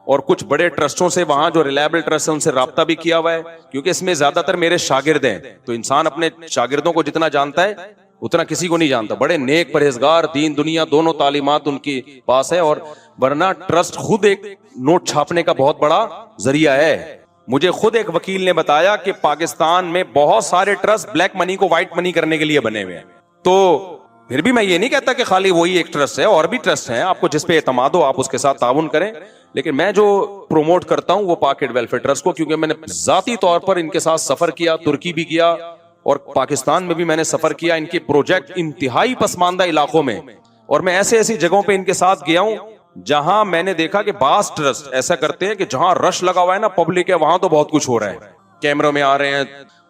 اور کچھ بڑے ٹرسٹوں سے وہاں جو ریلائبل ٹرسٹ ہیں ان سے رابطہ بھی کیا ہوا ہے. کیونکہ اس میں زیادہ تر میرے شاگرد ہیں, تو انسان اپنے شاگردوں کو جتنا جانتا ہے اتنا کسی کو نہیں جانتا. بڑے نیک پرہیزگار, دین دنیا دونوں تعلیمات ان کے پاس ہے. اور ورنہ ٹرسٹ خود ایک نوٹ چھاپنے کا بہت بڑا ذریعہ ہے. مجھے خود ایک وکیل نے بتایا کہ پاکستان میں بہت سارے ٹرسٹ بلیک منی کو وائٹ منی کرنے کے لیے بنے ہوئے ہیں. تو پھر بھی میں یہ نہیں کہتا کہ خالی وہی ایک ٹرسٹ ہے, اور بھی ٹرسٹ ہیں. آپ کو جس پہ اعتماد ہو آپ اس کے ساتھ تعاون کریں. لیکن میں جو پروموٹ کرتا ہوں وہ پاکٹ ویلفیئر ٹرسٹ کو, کیونکہ میں نے ذاتی طور پر ان کے ساتھ سفر کیا, ترکی بھی کیا اور پاکستان میں بھی میں نے سفر کیا. ان کے پروجیکٹ انتہائی پسماندہ علاقوں میں, اور میں ایسے ایسی جگہوں پہ ان کے ساتھ گیا ہوں جہاں میں نے دیکھا کہ بعض ٹرسٹ ایسا کرتے ہیں کہ جہاں رش لگا ہوا ہے نا, پبلک ہے, وہاں تو بہت کچھ ہو رہا ہے, کیمروں میں آ رہے ہیں.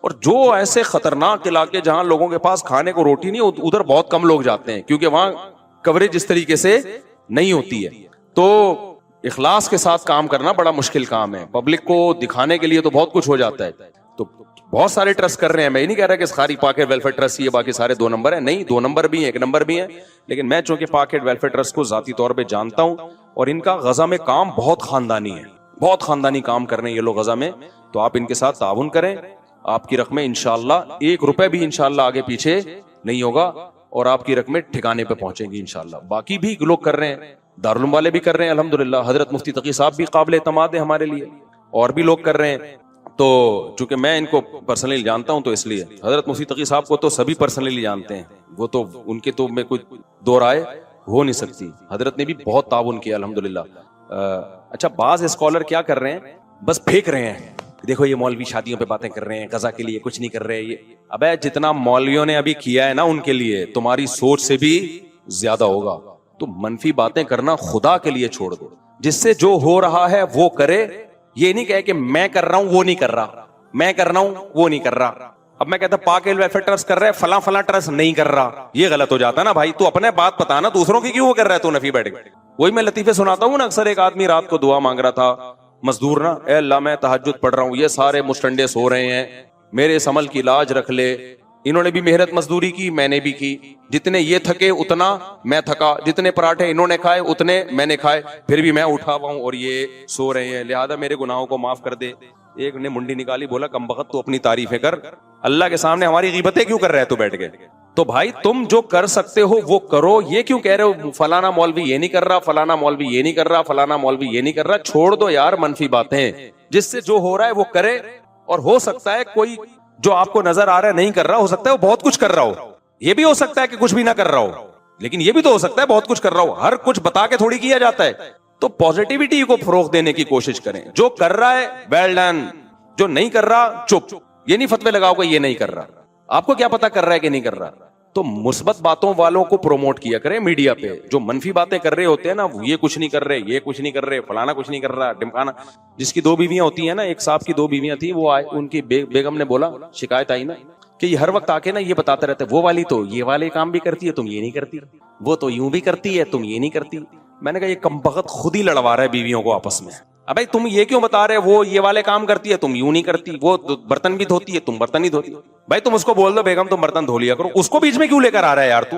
اور جو ایسے خطرناک علاقے جہاں لوگوں کے پاس کھانے کو روٹی نہیں, ادھر بہت کم لوگ جاتے ہیں کیونکہ وہاں کوریج اس طریقے سے نہیں ہوتی ہے. تو اخلاص کے ساتھ کام کرنا بڑا مشکل کام ہے. پبلک کو دکھانے کے لیے تو بہت کچھ ہو جاتا ہے. تو بہت سارے ٹرسٹ کر رہے ہیں. میں یہ نہیں کہہ رہا کہ ساری پاکٹ ویلفیئر ٹرسٹ یہ باقی سارے 2 نمبر ہیں, نہیں, 2 نمبر بھی ہیں, 1 نمبر بھی ہیں. لیکن میں چونکہ پاکٹ ویلفیئر ٹرسٹ کو ذاتی طور پہ جانتا ہوں, اور ان کا غزہ میں کام بہت خاندانی ہے, بہت خاندانی کام کر رہے ہیں یہ لوگ غزہ میں. تو آپ ان کے ساتھ تعاون کریں. آپ کی رقمیں انشاءاللہ 1 روپے بھی انشاءاللہ آگے پیچھے نہیں ہوگا, اور آپ کی رقمیں ٹھکانے پہ پہنچیں گی انشاءاللہ. باقی بھی لوگ کر رہے ہیں, دارالعلوم والے بھی کر رہے ہیں الحمدللہ. حضرت مفتی تقی صاحب بھی قابل اعتماد ہے ہمارے لیے, اور بھی لوگ کر رہے ہیں. تو چونکہ میں ان کو پرسنلی جانتا ہوں تو اس لیے حضرت مفتی تقی صاحب کو تو سبھی پرسنلی جانتے ہیں, وہ تو ان کے تو میں کوئی دو رائے ہو نہیں سکتی. حضرت نے بھی بہت تعاون کیا الحمدللہ. اچھا بعض اسکالر کیا کر رہے ہیں, بس پھینک رہے ہیں. دیکھو یہ مولوی شادیوں پہ باتیں کر رہے ہیں, غزہ کے لیے کچھ نہیں کر رہے. یہ ابے جتنا مولویوں نے ابھی کیا ہے نا ان کے لیے تمہاری سوچ سے بھی زیادہ ہوگا. تو منفی باتیں کرنا خدا کے لیے چھوڑ دو. جس سے جو ہو رہا ہے وہ کرے. یہ نہیں کہے کہ میں کر رہا ہوں وہ نہیں کر رہا, میں کر رہا ہوں وہ نہیں کر رہا. اب میں کہتا پاکٹ ویلفیئر ٹرسٹ کر رہا ہے, فلاں فلاں ٹرسٹ نہیں کر رہا, یہ غلط ہو جاتا نا بھائی. تو اپنے بات پتا نا, دوسروں کی کیوں کر رہا ہے تو نفی بیٹھ کے. وہی میں لطیفے سناتا ہوں نا اکثر. ایک آدمی رات کو دعا مانگ رہا تھا, مزدور نا, اے اللہ میں تہجد پڑھ رہا ہوں, یہ سارے مشٹنڈے سو رہے ہیں, میرے اس عمل کی لاج رکھ لے. انہوں نے بھی محنت مزدوری کی, میں نے بھی کی. جتنے یہ تھکے اتنا میں تھکا, جتنے پراٹھے انہوں نے کھائے اتنے میں نے کھائے, پھر بھی میں اٹھا ہوا ہوں اور یہ سو رہے ہیں, لہذا میرے گناہوں کو معاف کر دے. ایک نے منڈی نکالی, بولا کم بخت تو اپنی تعریفیں کر, اللہ کے سامنے ہماری غیبتیں کیوں کر رہے تو بیٹھ گئے. تو بھائی تم جو کر سکتے ہو وہ کرو. یہ کیوں کہہ رہے ہو فلانا مولوی یہ نہیں کر رہا, فلانا مولوی یہ نہیں کر رہا, فلانا مولوی یہ نہیں کر رہا. چھوڑ دو یار منفی باتیں. جس سے جو ہو رہا ہے وہ کرے. اور ہو سکتا ہے کوئی جو آپ کو نظر آ رہا ہے نہیں کر رہا, ہو سکتا ہے وہ بہت کچھ کر رہا ہو. یہ بھی ہو سکتا ہے کہ کچھ بھی نہ کر رہا ہو, لیکن یہ بھی تو ہو سکتا ہے بہت کچھ کر رہا ہو. ہر کچھ بتا کے تھوڑی کیا جاتا ہے. تو پازیٹیوٹی کو فروغ دینے کی کوشش کریں. جو کر رہا ہے ویل ڈن, جو نہیں کر رہا چپ. یہ نہیں فتوے لگاؤ کہ یہ نہیں کر رہا. آپ کو کیا پتا کر رہا ہے کہ نہیں کر رہا. تو مثبت باتوں والوں کو پروموٹ کیا کریں میڈیا پہ. جو منفی باتیں کر رہے ہوتے ہیں نا, یہ کچھ نہیں کر رہے, یہ کچھ نہیں کر رہے, فلانا کچھ نہیں کر رہا, ڈمکانا. جس کی 2 بیویاں ہوتی ہیں نا, ایک صاحب کی 2 بیویاں تھیں, وہ آئے, ان کی بیگم نے بولا, شکایت آئی نا کہ یہ ہر وقت آ کے نا یہ بتاتے رہتے, وہ والی تو یہ والے کام بھی کرتی ہے, تم یہ نہیں کرتی, وہ تو یوں بھی کرتی ہے, تم یہ نہیں کرتی. میں نے کہا یہ کمبخت خود ہی لڑوا رہا ہے بیویوں کو آپس میں. ابھائی تم یہ کیوں بتا رہے, وہ یہ والے کام کرتی ہے, تم یوں نہیں کرتی, وہ برتن بھی دھوتی ہے, تم برتن نہیں دھوتی. بھائی تم اس کو بول دو بیگم تم برتن دھو لیا کرو, اس کو بیچ میں کیوں لے کر آ رہا ہے یار تو.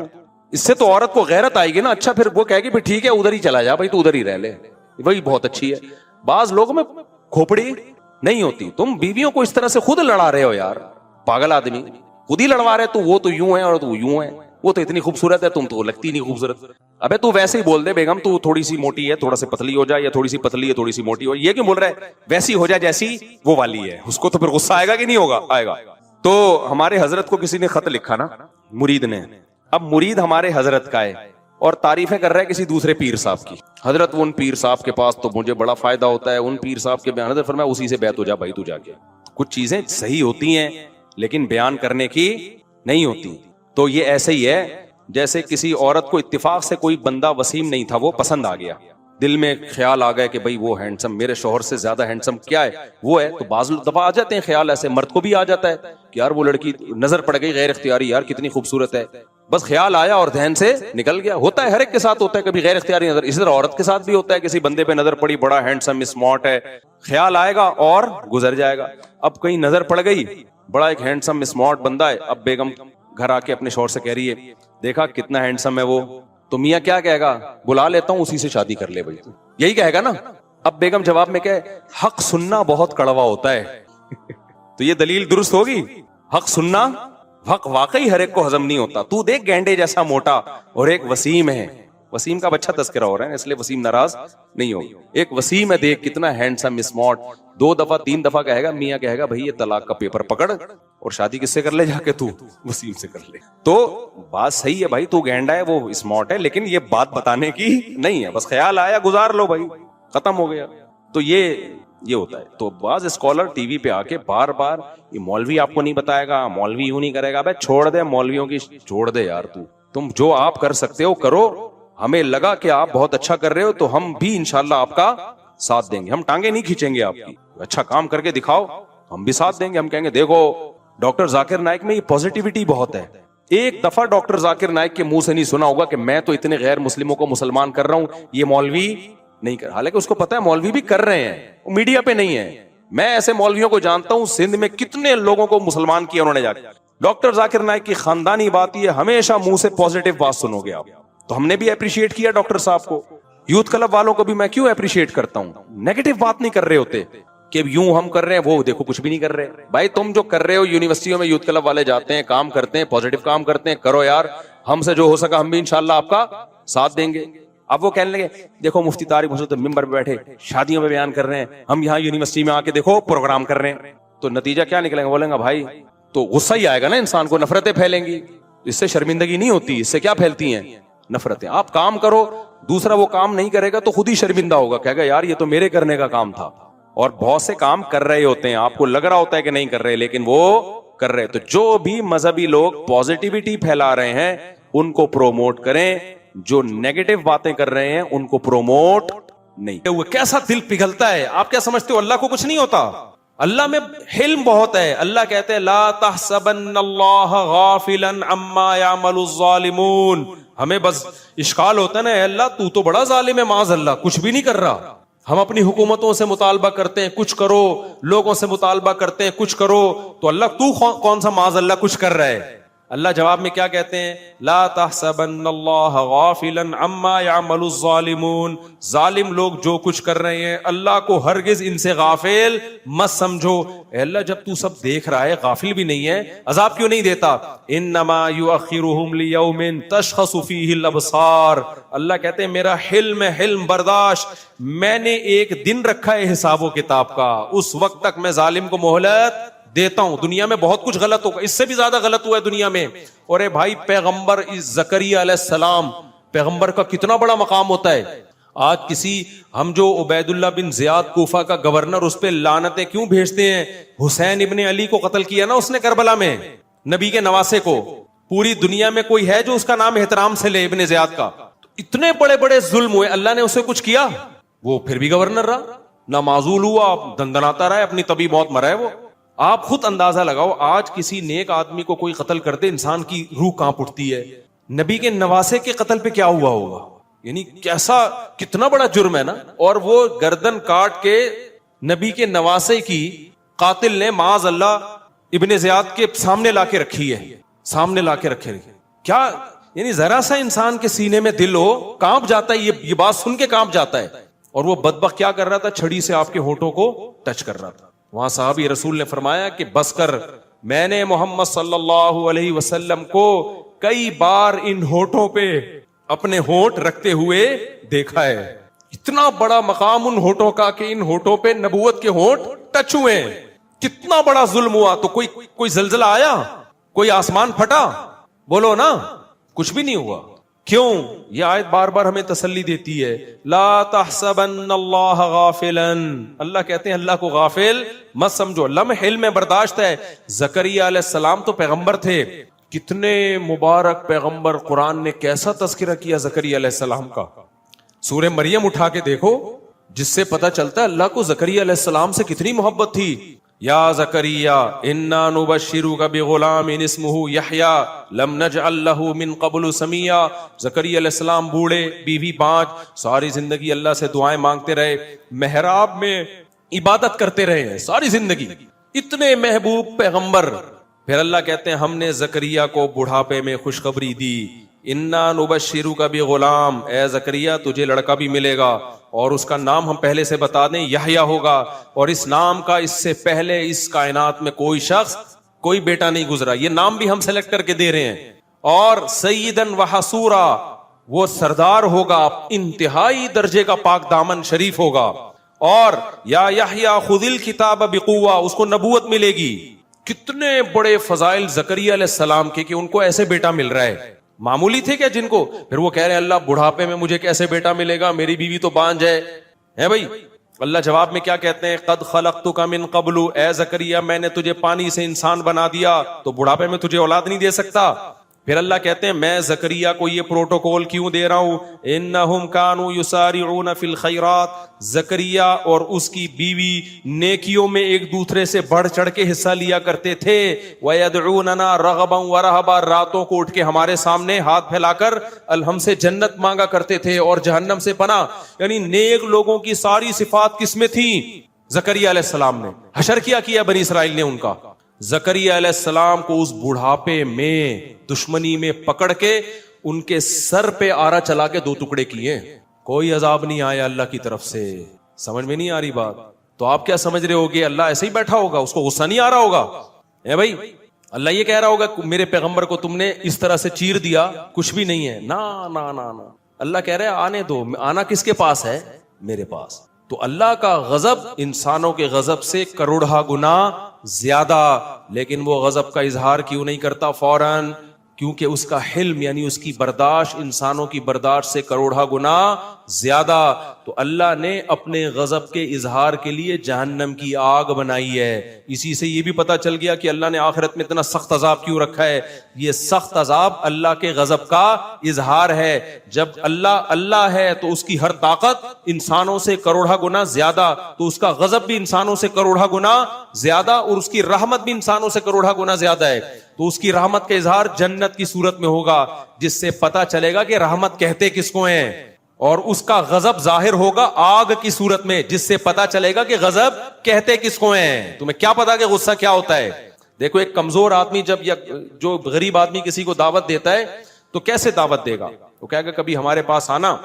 اس سے تو عورت کو غیرت آئے گی نا. اچھا پھر وہ کہے گی پھر ٹھیک ہے ادھر ہی چلا جا بھائی, تو ادھر ہی رہ لے, وہی بہت اچھی ہے. بعض لوگوں میں کھوپڑی نہیں ہوتی. تم بیویوں کو اس طرح سے خود لڑا رہے ہو یار, پاگل آدمی. خود ہی لڑوا رہے, تو وہ تو یوں ہے اور تو یوں ہے, وہ تو اتنی خوبصورت ہے, تم تو لگتی نہیں خوبصورت. ابے تو ویسے ہی بول دے بیگم تو تھوڑی سی موٹی ہے, تھوڑا سے پتلی ہو جائے, یا تھوڑی سی پتلی ہے تھوڑی سی موٹی ہو. یہ کیوں بول رہا ہے ویسی ہو جائے جیسی وہ والی ہے. اس کو تو پھر غصہ آئے گا کہ نہیں ہوگا, آئے گا. تو ہمارے حضرت کو کسی نے خط لکھا نا, مرید نے. اب مرید ہمارے حضرت کا ہے اور تعریفیں کر رہا ہے کسی دوسرے پیر صاحب کی. حضرت ان پیر صاحب کے پاس تو مجھے بڑا فائدہ ہوتا ہے, ان پیر صاحب کے بیان. حضرت فرمایا اسی سے بیعت ہو جا بھائی تو جا کے. کچھ چیزیں صحیح ہوتی ہیں لیکن بیان کرنے کی نہیں ہوتی. تو یہ ایسے ہی ہے جیسے کسی عورت کو اتفاق سے کوئی بندہ وسیم نہیں تھا, وہ پسند آ گیا, دل میں خیال آ گیا کہ بھائی وہ ہینڈسم, میرے شوہر سے زیادہ ہینڈسم کیا ہے وہ ہے. تو بعض دفعہ آ جاتے ہیں خیال ایسے, مرد کو بھی آ جاتا ہے کہ یار وہ لڑکی نظر پڑ گئی غیر اختیاری, یار کتنی خوبصورت ہے, بس خیال آیا اور ذہن سے نکل گیا. ہوتا ہے, ہر ایک کے ساتھ ہوتا ہے کبھی غیر اختیاری نظر. اسی طرح عورت کے ساتھ بھی ہوتا ہے, کسی بندے پہ نظر پڑی, بڑا ہینڈسم اسمارٹ ہے, خیال آئے گا اور گزر جائے گا. اب کہیں نظر پڑ گئی, بڑا ایک ہینڈسم اسمارٹ بندہ ہے, اب بیگم گھر آ کے اپنے شوہر سے کہہ رہی ہے دیکھا کتنا ہینڈسم ہے وہ, تو میاں کیا کہے گا, بلا لیتا ہوں اسی سے شادی کر لے بھائی, یہی کہے گا نا. اب بیگم جواب میں کہے حق سننا بہت کڑوا ہوتا ہے. تو یہ دلیل درست ہوگی, حق سننا, حق واقعی ہر ایک کو ہضم نہیں ہوتا. تو دیکھ گینڈے جیسا موٹا اور ایک وسیم ہے, وسیم کا بچہ تذکرہ ہو رہا ہے اس لیے وسیم ناراض نہیں ہوگی. ایک وسیم ہے, دیکھ کتنا ہینڈسم اسمارٹ, 2 دفعہ 3 دفعہ کہے گا, میاں کہے گا بھائی یہ طلاق کا پیپر پکڑ اور شادی کس سے کر لے, جا کے تو وسیم سے کر لے. تو بات صحیح ہے بھائی, تو گینڈا ہے وہ اسمارٹ ہے, لیکن یہ بات بتانے کی نہیں ہے, بس خیال آیا گزار لو بھائی, ختم ہو گیا. تو یہ ہوتا ہے. تو بعض اسکالر ٹی وی پہ آ کے بار بار یہ مولوی آپ کو نہیں بتائے گا, مولوی یوں نہیں کرے گا. بھائی چھوڑ دے مولویوں کی, چھوڑ دے یار, تم جو آپ کر سکتے ہو کرو. ہمیں لگا کہ آپ بہت اچھا کر رہے ہو تو ہم بھی انشاءاللہ آپ کا ساتھ دیں گے. ہم ٹانگیں نہیں کھینچیں گے آپ کی, اچھا کام کر کے دکھاؤ, ہم بھی ساتھ دیں گے. ہم کہیں گے دیکھو ڈاکٹر ذاکر نائک میں یہ پازیٹیوٹی بہت ہے. ایک دفعہ ڈاکٹر ذاکر نائک کے منہ سے نہیں سنا ہوگا کہ میں تو اتنے غیر مسلموں کو مسلمان کر رہا ہوں, یہ مولوی نہیں کر. حالانکہ اس کو پتا ہے مولوی بھی کر رہے ہیں, وہ میڈیا پہ نہیں ہے. میں ایسے مولویوں کو جانتا ہوں سندھ میں کتنے لوگوں کو مسلمان کیا انہوں نے جا کے. ڈاکٹر ذاکر نائک کی خاندانی بات یہ, ہمیشہ منہ سے پازیٹیو بات سنو گے آپ. تو ہم نے بھی اپریشیٹ کیا ڈاکٹر صاحب کو. یوتھ کلب والوں کو بھی میں کیوں اپریشیٹ کرتا ہوں, نیگیٹو بات نہیں کر رہے ہوتے کہ یوں ہم کر رہے ہیں, وہ دیکھو کچھ بھی نہیں کر رہے. بھائی تم جو کر رہے ہو, یونیورسٹیوں میں یوتھ کلب والے جاتے ہیں, کام کرتے ہیں, پازیٹیو کام کرتے ہیں, کرو یار, ہم سے جو ہو سکا ہم بھی انشاءاللہ آپ کا ساتھ دیں گے. اب وہ کہنے لگے دیکھو مفتی طارق حسین ممبر پہ بیٹھے شادیوں میں بیان کر رہے ہیں, ہم یہاں یونیورسٹی میں آ کے دیکھو پروگرام کر رہے ہیں. تو نتیجہ کیا نکلے گا, بولیں گا بھائی تو غصہ ہی آئے گا نا انسان کو, نفرتیں پھیلیں گی. اس سے شرمندگی نہیں ہوتی, اس سے کیا پھیلتی ہیں, نفرتیں. آپ کام کرو, دوسرا وہ کام نہیں کرے گا تو خود ہی شرمندہ ہوگا, کہے گا یار یہ تو میرے کرنے کا کام تھا. اور بہت سے کام کر رہے ہوتے ہیں, آپ کو لگ رہا ہوتا ہے کہ نہیں کر رہے, لیکن وہ کر رہے. تو جو بھی مذہبی لوگ پازیٹیوٹی پھیلا رہے ہیں ان کو پروموٹ کریں, جو نیگیٹو باتیں کر رہے ہیں ان کو پروموٹ نہیں. وہ کیسا دل پگھلتا ہے, آپ کیا سمجھتے ہو اللہ کو کچھ نہیں ہوتا؟ اللہ میں حلم بہت ہے. اللہ کہتے ہیں لا تحسبن اللہ غافلا عما يعمل الظالمون. ہمیں بس اشکال ہوتا ہے نا, اے اللہ تو تو بڑا ظالم ہے, معاذ اللہ کچھ بھی نہیں کر رہا. ہم اپنی حکومتوں سے مطالبہ کرتے ہیں کچھ کرو, لوگوں سے مطالبہ کرتے ہیں کچھ کرو, تو اللہ تو کون سا معاذ اللہ کچھ کر رہا ہے؟ اللہ جواب میں کیا کہتے ہیں, لا تحسبن اللہ غافلا عما يعمل الظالمون. ظالم لوگ جو کچھ کر رہے ہیں اللہ کو ہرگز ان سے غافل مت سمجھو. اے اللہ جب تو سب دیکھ رہا ہے, غافل بھی نہیں ہے, عذاب کیوں نہیں دیتا؟ انما یؤخرهم لیوم تشخص فیہ الابصار. اللہ کہتے ہیں میرا حلم ہے, حلم برداشت, میں نے ایک دن رکھا ہے حساب و کتاب کا, اس وقت تک میں ظالم کو مہلت دیتا ہوں. دنیا میں بہت کچھ غلط ہوگا, اس سے بھی زیادہ غلط ہوا ہے دنیا میں. اور اے بھائی پیغمبر زکریا علیہ السلام, پیغمبر کا کتنا بڑا مقام ہوتا ہے. آج کسی ہم جو عبید اللہ بن زیاد کوفہ کا گورنر, اس پہ لعنتیں کیوں بھیجتے ہیں؟ حسین ابن علی کو قتل کیا نا اس نے کربلا میں, نبی کے نواسے کو. پوری دنیا میں کوئی ہے جو اس کا نام احترام سے لے ابن زیاد کا؟ تو اتنے بڑے بڑے ظلم ہوئے, اللہ نے اسے کچھ کیا؟ وہ پھر بھی گورنر رہا, نہ معزول ہوا, دندناتا رہا, اپنی طبی موت مرا ہے وہ. آپ خود اندازہ لگاؤ, آج کسی نیک آدمی کو کوئی قتل کر دے, انسان کی روح کانپ اٹھتی ہے. نبی کے نواسے کے قتل پہ کیا ہوا ہوگا؟ یعنی کیسا, کتنا بڑا جرم ہے نا. اور وہ گردن کاٹ کے نبی کے نواسے کی قاتل نے معاذ اللہ ابن زیاد کے سامنے لا کے رکھی ہے, سامنے لا کے رکھے. کیا یعنی ذرا سا انسان کے سینے میں دل ہو, کانپ جاتا ہے, یہ بات سن کے کانپ جاتا ہے. اور وہ بدبخت کیا کر رہا تھا؟ چھڑی سے آپ کے ہونٹوں کو ٹچ کر رہا تھا. وہاں صحابی رسول نے فرمایا کہ بس کر, میں نے محمد صلی اللہ علیہ وسلم کو کئی بار ان ہونٹوں پہ اپنے ہونٹ رکھتے ہوئے دیکھا ہے. اتنا بڑا مقام ان ہونٹوں کا کہ ان ہونٹوں پہ نبوت کے ہونٹ ٹچ ہوئے. کتنا بڑا ظلم ہوا. تو کوئی زلزلہ آیا؟ کوئی آسمان پھٹا؟ بولو نا, کچھ بھی نہیں ہوا. کیوں؟ یہ آیت بار بار ہمیں تسلی دیتی ہے, لا تحسبن اللہ غافلا. اللہ کہتے ہیں اللہ کو غافل مت سمجھو. لمح علم برداشت ہے. زکریا علیہ السلام تو پیغمبر تھے, کتنے مبارک پیغمبر. قرآن نے کیسا تذکرہ کیا زکریا علیہ السلام کا. سورہ مریم اٹھا کے دیکھو, جس سے پتا چلتا ہے اللہ کو زکریا علیہ السلام سے کتنی محبت تھی. یا زکریا انا نبشرک بغلام اسمہ یحییٰ لم نجعل لہ من قبل سمیہ. زکریا علیہ السلام بوڑھے, بیوی 5, ساری زندگی اللہ سے دعائیں مانگتے رہے, محراب میں عبادت کرتے رہے ہیں ساری زندگی. اتنے محبوب پیغمبر. پھر اللہ کہتے ہیں ہم نے زکریا کو بڑھاپے میں خوشخبری دی. انا نبشرک بغلام, اے زکریا تجھے لڑکا بھی ملے گا, اور اس کا نام ہم پہلے سے بتا دیں یحییٰ ہوگا. اور اس نام کا اس سے پہلے اس کائنات میں کوئی شخص, کوئی بیٹا نہیں گزرا. یہ نام بھی ہم سلیکٹ کر کے دے رہے ہیں. اور سیدن وحصورا, وہ سردار ہوگا, انتہائی درجے کا پاک دامن شریف ہوگا. اور یا یحییٰ خذ الکتاب بقوہ, اس کو نبوت ملے گی. کتنے بڑے فضائل زکریا علیہ السلام کے کہ ان کو ایسے بیٹا مل رہا ہے. معمولی تھے کیا جن کو؟ پھر وہ کہہ رہے ہیں اللہ بڑھاپے میں مجھے کیسے بیٹا ملے گا, میری بیوی تو بانجھ ہے بھائی. اللہ جواب میں کیا کہتے ہیں, قد خلقتک من قبل, اے زکریا میں نے تجھے پانی سے انسان بنا دیا, تو بڑھاپے میں تجھے اولاد نہیں دے سکتا. پھر اللہ کہتے ہیں میں زکریا کو یہ پروٹوکول کیوں دے رہا ہوں, انہم کانوا یسارعون فی الخیرات. زکریا اور اس کی بیوی نیکیوں میں ایک دوسرے سے بڑھ چڑھ کے حصہ لیا کرتے تھے. ویدعوننا رغبا ورہبا, راتوں کو اٹھ کے ہمارے سامنے ہاتھ پھیلا کر ہم سے جنت مانگا کرتے تھے اور جہنم سے پناہ. یعنی نیک لوگوں کی ساری صفات کس میں تھیں؟ زکریا علیہ السلام نے. حشر کیا بنی اسرائیل نے ان کا. زکریا علیہ السلام کو اس بڑھاپے میں دشمنی میں پکڑ کے ان کے سر پہ آرا چلا کے 2 ٹکڑے کیے. کوئی عذاب نہیں آیا اللہ کی طرف سے. سمجھ میں نہیں آ رہی بات؟ تو آپ کیا سمجھ رہے ہوگے اللہ ایسے ہی بیٹھا ہوگا, اس کو غصہ نہیں آ رہا ہوگا؟ اے بھائی, اللہ یہ کہہ رہا ہوگا میرے پیغمبر کو تم نے اس طرح سے چیر دیا, کچھ بھی نہیں ہے. نا نا نا نا, اللہ کہہ رہے آنے دو. آنا کس کے پاس ہے؟ میرے پاس. تو اللہ کا غضب انسانوں کے غضب سے کروڑہ گنا زیادہ. لیکن وہ غضب کا اظہار کیوں نہیں کرتا فوراً؟ کیونکہ اس کا حلم یعنی اس کی برداشت انسانوں کی برداشت سے کروڑہ گنا زیادہ. تو اللہ نے اپنے غضب کے اظہار کے لیے جہنم کی آگ بنائی ہے. اسی سے یہ بھی پتا چل گیا کہ اللہ نے آخرت میں اتنا سخت عذاب کیوں رکھا ہے. یہ سخت عذاب اللہ کے غضب کا اظہار ہے. جب اللہ ہے تو اس کی ہر طاقت انسانوں سے کروڑہ گنا زیادہ, تو اس کا غضب بھی انسانوں سے کروڑہ گنا زیادہ, اور اس کی رحمت بھی انسانوں سے کروڑہ گنا زیادہ ہے. تو اس کی رحمت کا اظہار جنت کی صورت میں ہوگا, جس سے پتا چلے گا کہ رحمت کہتے کس کو ہیں. اور اس کا غضب ظاہر ہوگا آگ کی صورت میں, جس سے پتا چلے گا کہ غضب کہتے کس کو ہیں. تمہیں کیا پتا کہ غصہ کیا ہوتا ہے؟ دیکھو ایک کمزور آدمی جب جو غریب آدمی کسی کو دعوت دیتا ہے تو کیسے دعوت دے گا؟ وہ کہے گا کبھی ہمارے پاس آنا,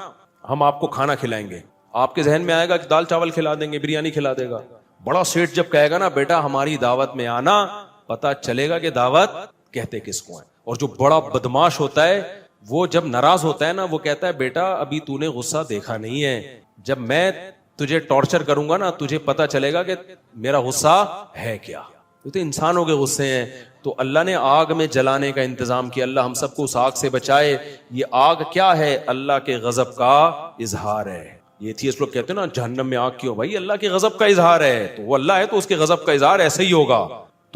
ہم آپ کو کھانا کھلائیں گے. آپ کے ذہن میں آئے گا کہ دال چاول کھلا دیں گے, بریانی کھلا دے گا. بڑا سیٹ جب کہے گا نا بیٹا ہماری دعوت میں آنا, پتا چلے گا کہ دعوت کہتے کس کو ہیں. اور جو بڑا بدماش ہوتا ہے وہ جب ناراض ہوتا ہے نا, وہ کہتا ہے بیٹا ابھی تو نے غصہ دیکھا نہیں ہے, جب میں تجھے ٹارچر کروں گا نا تجھے پتا چلے گا کہ میرا غصہ ہے کیا. تو انسانوں کے غصے ہیں. تو اللہ نے آگ میں جلانے کا انتظام کیا. اللہ ہم سب کو اس آگ سے بچائے. یہ آگ کیا ہے؟ اللہ کے غضب کا اظہار ہے. یہ ایتھیسٹ لوگ کہتے ہیں نا جہنم میں آگ کیوں؟ بھائی اللہ کے غضب کا اظہار ہے. تو وہ اللہ ہے تو اس کے غضب کا اظہار ایسے ہی ہوگا.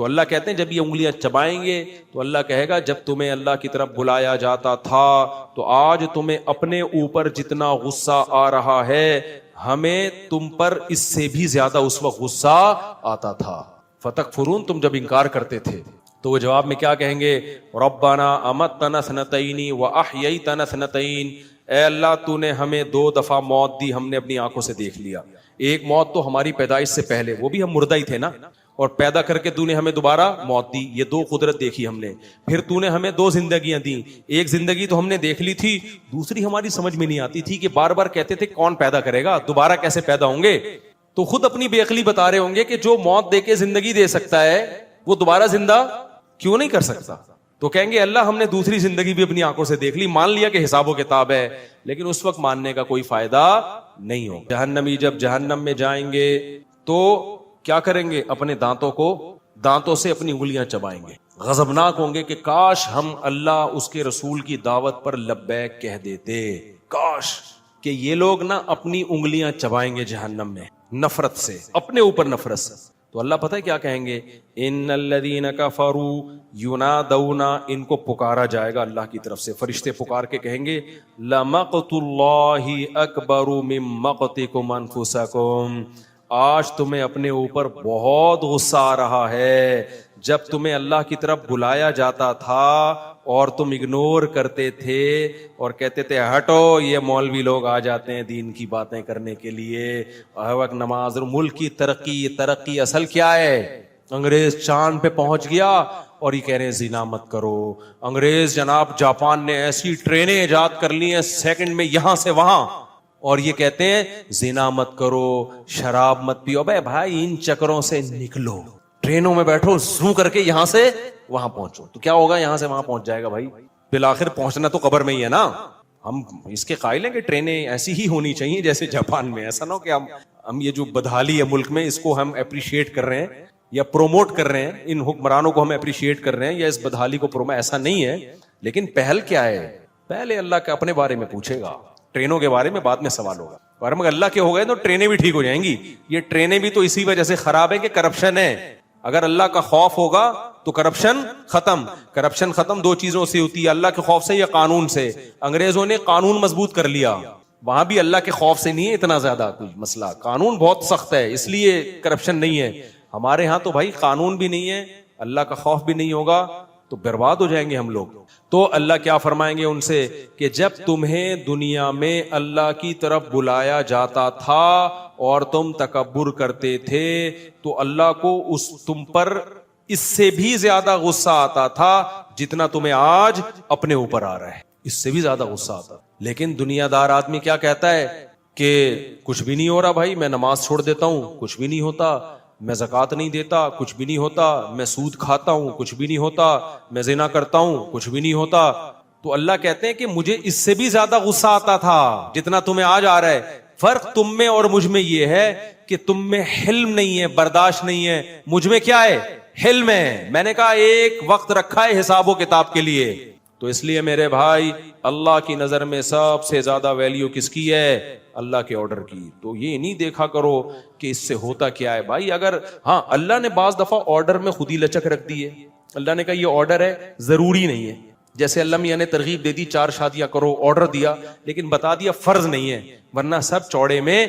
تو اللہ کہتے ہیں جب یہ انگلیاں چبائیں گے تو اللہ کہے گا جب تمہیں اللہ کی طرف بلایا جاتا تھا تو آج تمہیں اپنے اوپر جتنا غصہ آ رہا ہے ہمیں تم پر اس سے بھی زیادہ اس وقت غصہ آتا تھا. فتکفرون، تم جب انکار کرتے تھے تو وہ جواب میں کیا کہیں گے؟ ربنا امتنا سنتین واحییتنا سنتین، اے اللہ تو نے ہمیں 2 دفعہ موت دی، ہم نے اپنی آنکھوں سے دیکھ لیا. ایک موت تو ہماری پیدائش سے پہلے، وہ بھی ہم مردہ ہی تھے نا، اور پیدا کر کے تو نے ہمیں دوبارہ موت دی. یہ 2 قدرت دیکھی ہم نے. پھر تو نے ہمیں 2 زندگیاں دی. ایک زندگی تو ہم نے دیکھ لی تھی، دوسری ہماری سمجھ میں نہیں آتی تھی کہ بار بار کہتے تھے کون پیدا کرے گا، دوبارہ کیسے پیدا ہوں گے. تو خود اپنی بے عقلی بتا رہے ہوں گے کہ جو موت دے کے زندگی دے سکتا ہے وہ دوبارہ زندہ کیوں نہیں کر سکتا. تو کہیں گے اللہ ہم نے دوسری زندگی بھی اپنی آنکھوں سے دیکھ لی، مان لیا کہ حساب و کتاب ہے، لیکن اس وقت ماننے کا کوئی فائدہ نہیں ہوگا. جہنمی جب جہنم میں جائیں گے تو کیا کریں گے؟ اپنے دانتوں سے اپنی انگلیاں چبائیں گے، غضبناک ہوں گے کہ کاش ہم اللہ اس کے رسول کی دعوت پر لبیک کہہ دیتے. کاش کہ یہ لوگ نا اپنی انگلیاں چبائیں گے جہنم میں، نفرت سے، اپنے اوپر نفرت سے. تو اللہ پتہ ہے کیا کہیں گے؟ ان الذین کفروا ینادون، ان کو پکارا جائے گا اللہ کی طرف سے، فرشتے پکار کے کہیں گے لمقت اللہ اکبر من مقتکم انفسکم، آج تمہیں اپنے اوپر بہت غصہ آ رہا ہے. جب تمہیں اللہ کی طرف بلایا جاتا تھا اور تم اگنور کرتے تھے اور کہتے تھے ہٹو، یہ مولوی لوگ آ جاتے ہیں دین کی باتیں کرنے کے لیے، ہر وقت نماز. ملک کی ترقی اصل کیا ہے؟ انگریز چاند پہ پہنچ گیا اور یہ کہہ رہے ہیں زنا مت کرو. انگریز جناب جاپان نے ایسی ٹرینیں ایجاد کر لی ہیں سیکنڈ میں یہاں سے وہاں، اور یہ کہتے ہیں زنا مت کرو، شراب مت پیو. بھائی بھائی ان چکروں سے نکلو، ٹرینوں میں بیٹھو، زوں کر کے یہاں سے وہاں پہنچو. تو کیا ہوگا؟ یہاں سے وہاں پہنچ جائے گا بھائی، بالآخر پہنچنا تو قبر میں ہی ہے نا. ہم اس کے قائل ہیں کہ ٹرینیں ایسی ہی ہونی چاہیے جیسے جاپان میں. ایسا نہ ہو کہ ہم یہ جو بدحالی ہے ملک میں اس کو ہم اپریشیٹ کر رہے ہیں یا پروموٹ کر رہے ہیں، ان حکمرانوں کو ہم اپریشیٹ کر رہے ہیں یا اس بدحالی کو پروموٹ، ایسا نہیں ہے. لیکن پہل کیا ہے؟ پہلے اللہ کے اپنے بارے میں پوچھے گا، ٹرینوں کے بارے میں بعد میں سوال ہوگا. اور اگر اللہ کے ہو گئے تو ٹرینیں بھی ٹھیک ہو جائیں گی. یہ ٹرینیں بھی تو اسی وجہ سے خراب ہے کہ کرپشن ہے. اگر اللہ کا خوف ہوگا تو کرپشن ختم. کرپشن ختم 2 چیزوں سے ہوتی ہے، اللہ کے خوف سے یا قانون سے. انگریزوں نے قانون مضبوط کر لیا، وہاں بھی اللہ کے خوف سے نہیں ہے اتنا زیادہ کوئی مسئلہ، قانون بہت سخت ہے اس لیے کرپشن نہیں ہے. ہمارے ہاں تو بھائی قانون بھی نہیں ہے، اللہ کا خوف بھی نہیں ہوگا تو برباد ہو جائیں گے ہم لوگ. تو اللہ کیا فرمائیں گے ان سے کہ جب تمہیں دنیا میں اللہ کی طرف بلایا جاتا تھا اور تم تکبر کرتے تھے تو اللہ کو تم پر اس سے بھی زیادہ غصہ آتا تھا جتنا تمہیں آج اپنے اوپر آ رہا ہے، اس سے بھی زیادہ غصہ آتا. لیکن دنیا دار آدمی کیا کہتا ہے کہ کچھ بھی نہیں ہو رہا بھائی، میں نماز چھوڑ دیتا ہوں کچھ بھی نہیں ہوتا، میں زکوٰۃ نہیں دیتا کچھ بھی نہیں ہوتا، میں سود کھاتا ہوں کچھ بھی نہیں ہوتا، میں زنا کرتا ہوں کچھ بھی نہیں ہوتا. تو اللہ کہتے ہیں کہ مجھے اس سے بھی زیادہ غصہ آتا تھا جتنا تمہیں آج آ رہا ہے. فرق تم میں اور مجھ میں یہ ہے کہ تم میں حلم نہیں ہے، برداشت نہیں ہے. مجھ میں کیا ہے؟ حلم ہے. میں نے کہا ایک وقت رکھا ہے حساب و کتاب کے لیے. تو اس لیے میرے بھائی اللہ کی نظر میں سب سے زیادہ ویلیو کس کی ہے؟ اللہ کے آرڈر کی. تو یہ نہیں دیکھا کرو کہ اس سے ہوتا کیا ہے بھائی. اگر ہاں اللہ نے بعض دفعہ آرڈر میں خود ہی لچک رکھ دی ہے، اللہ نے کہا یہ آرڈر ہے ضروری نہیں ہے. جیسے اللہ میاں نے ترغیب دے دی 4 شادیاں کرو، آرڈر دیا لیکن بتا دیا فرض نہیں ہے ورنہ سب چوڑے میں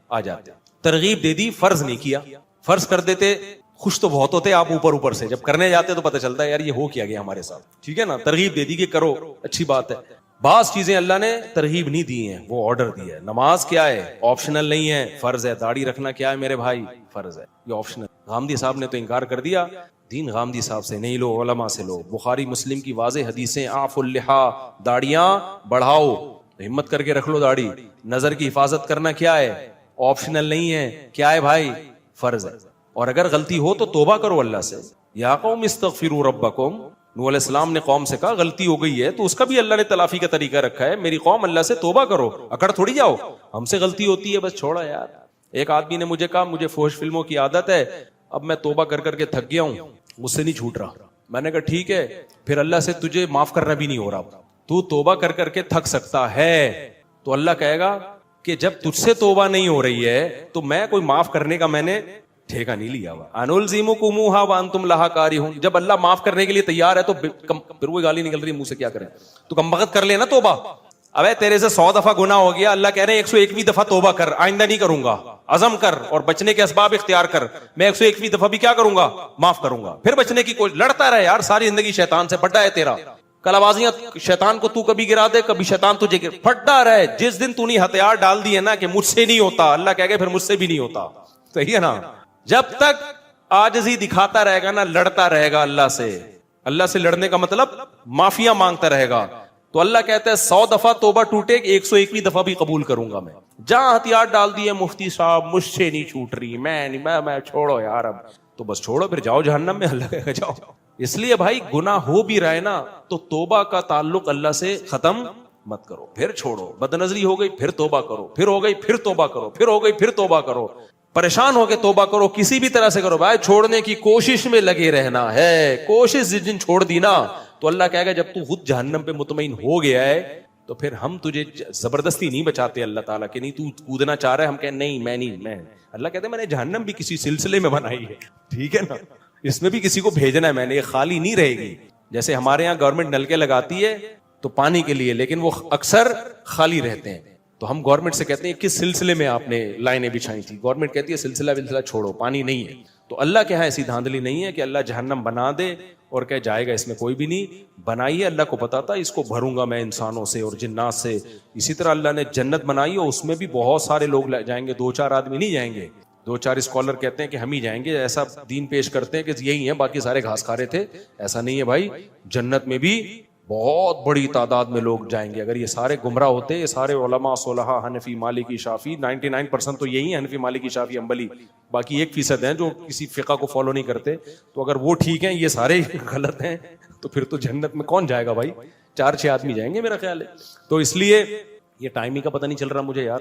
آ جاتے. ترغیب دے دی فرض نہیں کیا. فرض کر دیتے خوش تو بہت ہوتے آپ اوپر سے، جب کرنے جاتے تو پتہ چلتا ہے یار یہ ہو کیا گیا ہمارے ساتھ. ٹھیک ہے نا، ترغیب دے دی کہ کرو اچھی بات ہے. بعض چیزیں اللہ نے ترغیب نہیں دی ہیں، وہ آرڈر دیا ہے. نماز کیا ہے؟ آپشنل نہیں ہے، فرض ہے. داڑھی رکھنا کیا ہے میرے بھائی؟ فرض ہے، یہ آپشنل. غامدی صاحب نے تو انکار کر دیا. دین غامدی صاحب سے نہیں لو، علماء سے لو. بخاری مسلم کی واضح حدیثیں، اعفوا اللحا، داڑیاں بڑھاؤ، ہمت کر کے رکھ لو داڑھی. نظر کی حفاظت کرنا کیا ہے؟ آپشنل نہیں ہے، کیا ہے بھائی؟ فرض ہے. اور اگر غلطی ہو تو توبہ کرو اللہ سے. یا قوم استغفروا ربکم، نوح علیہ السلام نے قوم سے کہا غلطی ہو گئی ہے تو اس کا بھی اللہ نے تلافی کا طریقہ رکھا ہے. میری قوم اللہ سے توبہ کرو، اکڑ تھوڑی جاؤ ہم سے غلطی ہوتی ہے بس چھوڑا یار. ایک آدمی نے مجھے کہا مجھے فحش فلموں کی عادت ہے، اب میں توبہ کر کر کے تھک گیا ہوں، مجھ سے نہیں چھوٹ رہا. میں نے کہا ٹھیک ہے، پھر اللہ سے تجھے معاف کرنا بھی نہیں ہو رہا، تو توبہ کر کر کے تھک سکتا ہے. تو اللہ کہے گا کہ جب تجھ سے توبہ نہیں ہو رہی ہے تو میں کوئی معاف کرنے کا میں نے ٹھیکہ نہیں لیا ہوا. انلزمکموہا وانتم لہا کارہون. جب اللہ معاف کرنے کے لیے تیار ہے تو پھر وہی گالی نکل رہی ہے منہ سے, کیا کریں؟ تو کم وقت کر لینا توبہ. ابے تیرے سے 100 دفعہ گناہ ہو گیا, اللہ کہہ رہے ہیں 101ویں دفعہ توبہ کر, آئندہ نہیں کروں گا. عزم کر اور بچنے کے اسباب اختیار کر. میں 101ویں دفعہ بھی کیا کروں گا؟ معاف کروں گا. پھر بچنے کی کوشش, لڑتا رہے یار ساری زندگی شیطان سے. پھٹا ہے تیرا کلابازیاں, شیطان کو تو کبھی گرا دے, کبھی شیطان تجھے پھٹا رہے. جس دن تو نے ہتھیار ڈال دیے نا کہ مجھ سے نہیں ہوتا, اللہ کہہ گئے پھر مجھ سے بھی نہیں ہوتا. صحیح ہے نا؟ جب تک عاجزی دکھاتا رہے گا نا, لڑتا رہے گا اللہ سے. اللہ سے لڑنے کا مطلب معافیاں مانگتا رہے گا. تو اللہ کہتا ہے 100 دفعہ توبہ ٹوٹے, 101ویں دفعہ بھی قبول کروں گا میں. جہاں ہتھیار ڈال دیے مفتی صاحب مجھ سے نہیں چھوٹ رہی, میں چھوڑو یار, اب تو بس چھوڑو, پھر جاؤ جہنم میں. اللہ کہے گا جاؤ. اس لیے بھائی گناہ ہو بھی رہا ہے نا تو توبہ کا تعلق اللہ سے ختم مت کرو, پھر چھوڑو. بد نظری ہو گئی پھر توبہ کرو, پھر ہو گئی پھر توبہ کرو, پھر ہو گئی پھر توبہ کرو. پریشان ہو کے توبہ کرو, کسی بھی طرح سے کرو بھائی. چھوڑنے کی کوشش میں لگے رہنا ہے. کوشش جس دن چھوڑ دی نا تو اللہ کہے گا جب تو خود جہنم پہ مطمئن ہو گیا ہے تو پھر ہم تجھے زبردستی نہیں بچاتے. اللہ تعالیٰ کہ نہیں تو کودنا چاہ رہا ہے, ہم کہیں نہیں میں نہیں, میں. اللہ کہتے ہیں میں نے جہنم بھی کسی سلسلے میں بنائی ہے, ٹھیک ہے نا, اس میں بھی کسی کو بھیجنا ہے میں نے, یہ خالی نہیں رہے گی. جیسے ہمارے یہاں گورنمنٹ نلکے لگاتی ہے تو پانی کے لیے, لیکن وہ اکثر خالی رہتے ہیں. تو ہم گورنمنٹ سے کہتے ہیں کس سلسلے میں آپ نے لائنیں بچھائی تھی؟ گورنمنٹ کہتی ہے سلسلہ چھوڑو, پانی نہیں ہے. تو اللہ کے ہاں ایسی دھاندلی نہیں ہے کہ اللہ جہنم بنا دے اور کہ جائے گا اس میں کوئی بھی نہیں. بنائی ہے, اللہ کو پتا تھا اس کو بھروں گا میں انسانوں سے اور جنات سے. اسی طرح اللہ نے جنت بنائی اور اس میں بھی بہت سارے لوگ جائیں گے, 2-4 آدمی نہیں جائیں گے. 2-4 اسکالر کہتے ہیں کہ ہم ہی جائیں گے, ایسا دین پیش کرتے ہیں کہ یہی ہیں باقی سارے گھاس کھا رہے تھے. ایسا نہیں ہے بھائی, جنت میں بھی بہت بڑی تعداد میں لوگ جائیں گے. اگر یہ سارے گمراہ ہوتے, یہ سارے علماء صلحاء حنفی مالکی شافعی 99% تو یہی ہیں, حنفی مالکی شافعی حنبلی, باقی 1% ہیں جو کسی فقہ کو فالو نہیں کرتے. تو اگر وہ ٹھیک ہیں, یہ سارے غلط ہیں, تو پھر تو جنت میں کون جائے گا بھائی؟ 4-6 آدمی جائیں گے میرا خیال ہے. تو اس لیے یہ ٹائم ہی کا پتہ نہیں چل رہا مجھے یار.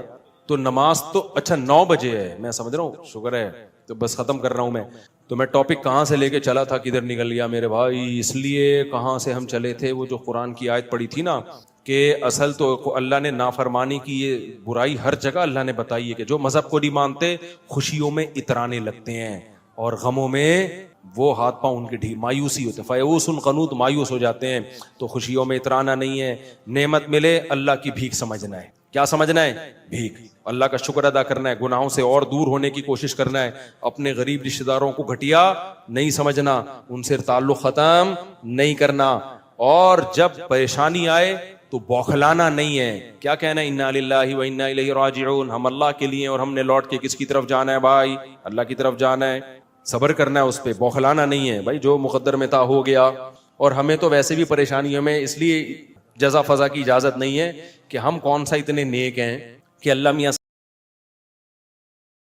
تو نماز تو اچھا 9 بجے ہے, میں سمجھ رہا ہوں, شکر ہے, تو بس ختم کر رہا ہوں میں. تو میں ٹاپک کہاں سے لے کے چلا تھا کدھر نکل گیا میرے بھائی. اس لیے کہاں سے ہم چلے تھے, وہ جو قرآن کی آیت پڑھی تھی نا کہ اصل تو اللہ نے نافرمانی کی یہ برائی ہر جگہ اللہ نے بتائی ہے کہ جو مذہب کو نہیں مانتے خوشیوں میں اترانے لگتے ہیں اور غموں میں وہ ہاتھ پاؤں ان کے مایوسی ہوتے ہیں. فیئوس قنوط, مایوس ہو جاتے ہیں. تو خوشیوں میں اترانا نہیں ہے. نعمت ملے اللہ کی بھیک سمجھنا ہے. کیا سمجھنا ہے؟ بھیک. اللہ کا شکر ادا کرنا ہے, گناہوں سے اور دور ہونے کی کوشش کرنا ہے. اپنے غریب رشتہ داروں کو گھٹیا نہیں سمجھنا, ان سے تعلق ختم نہیں کرنا. اور جب پریشانی آئے تو بوکھلانا نہیں ہے. کیا کہنا ہے؟ انا للہ و انا الیہ راجعون, ہم اللہ کے لیے اور ہم نے لوٹ کے کس کی طرف جانا ہے بھائی؟ اللہ کی طرف جانا ہے. صبر کرنا ہے اس پہ, بوکھلانا نہیں ہے بھائی. جو مقدر میں تھا ہو گیا. اور ہمیں تو ویسے بھی پریشانیوں میں اس لیے جزا فضا کی اجازت نہیں ہے کہ ہم کون سا اتنے نیک ہیں کہ اللہ میاں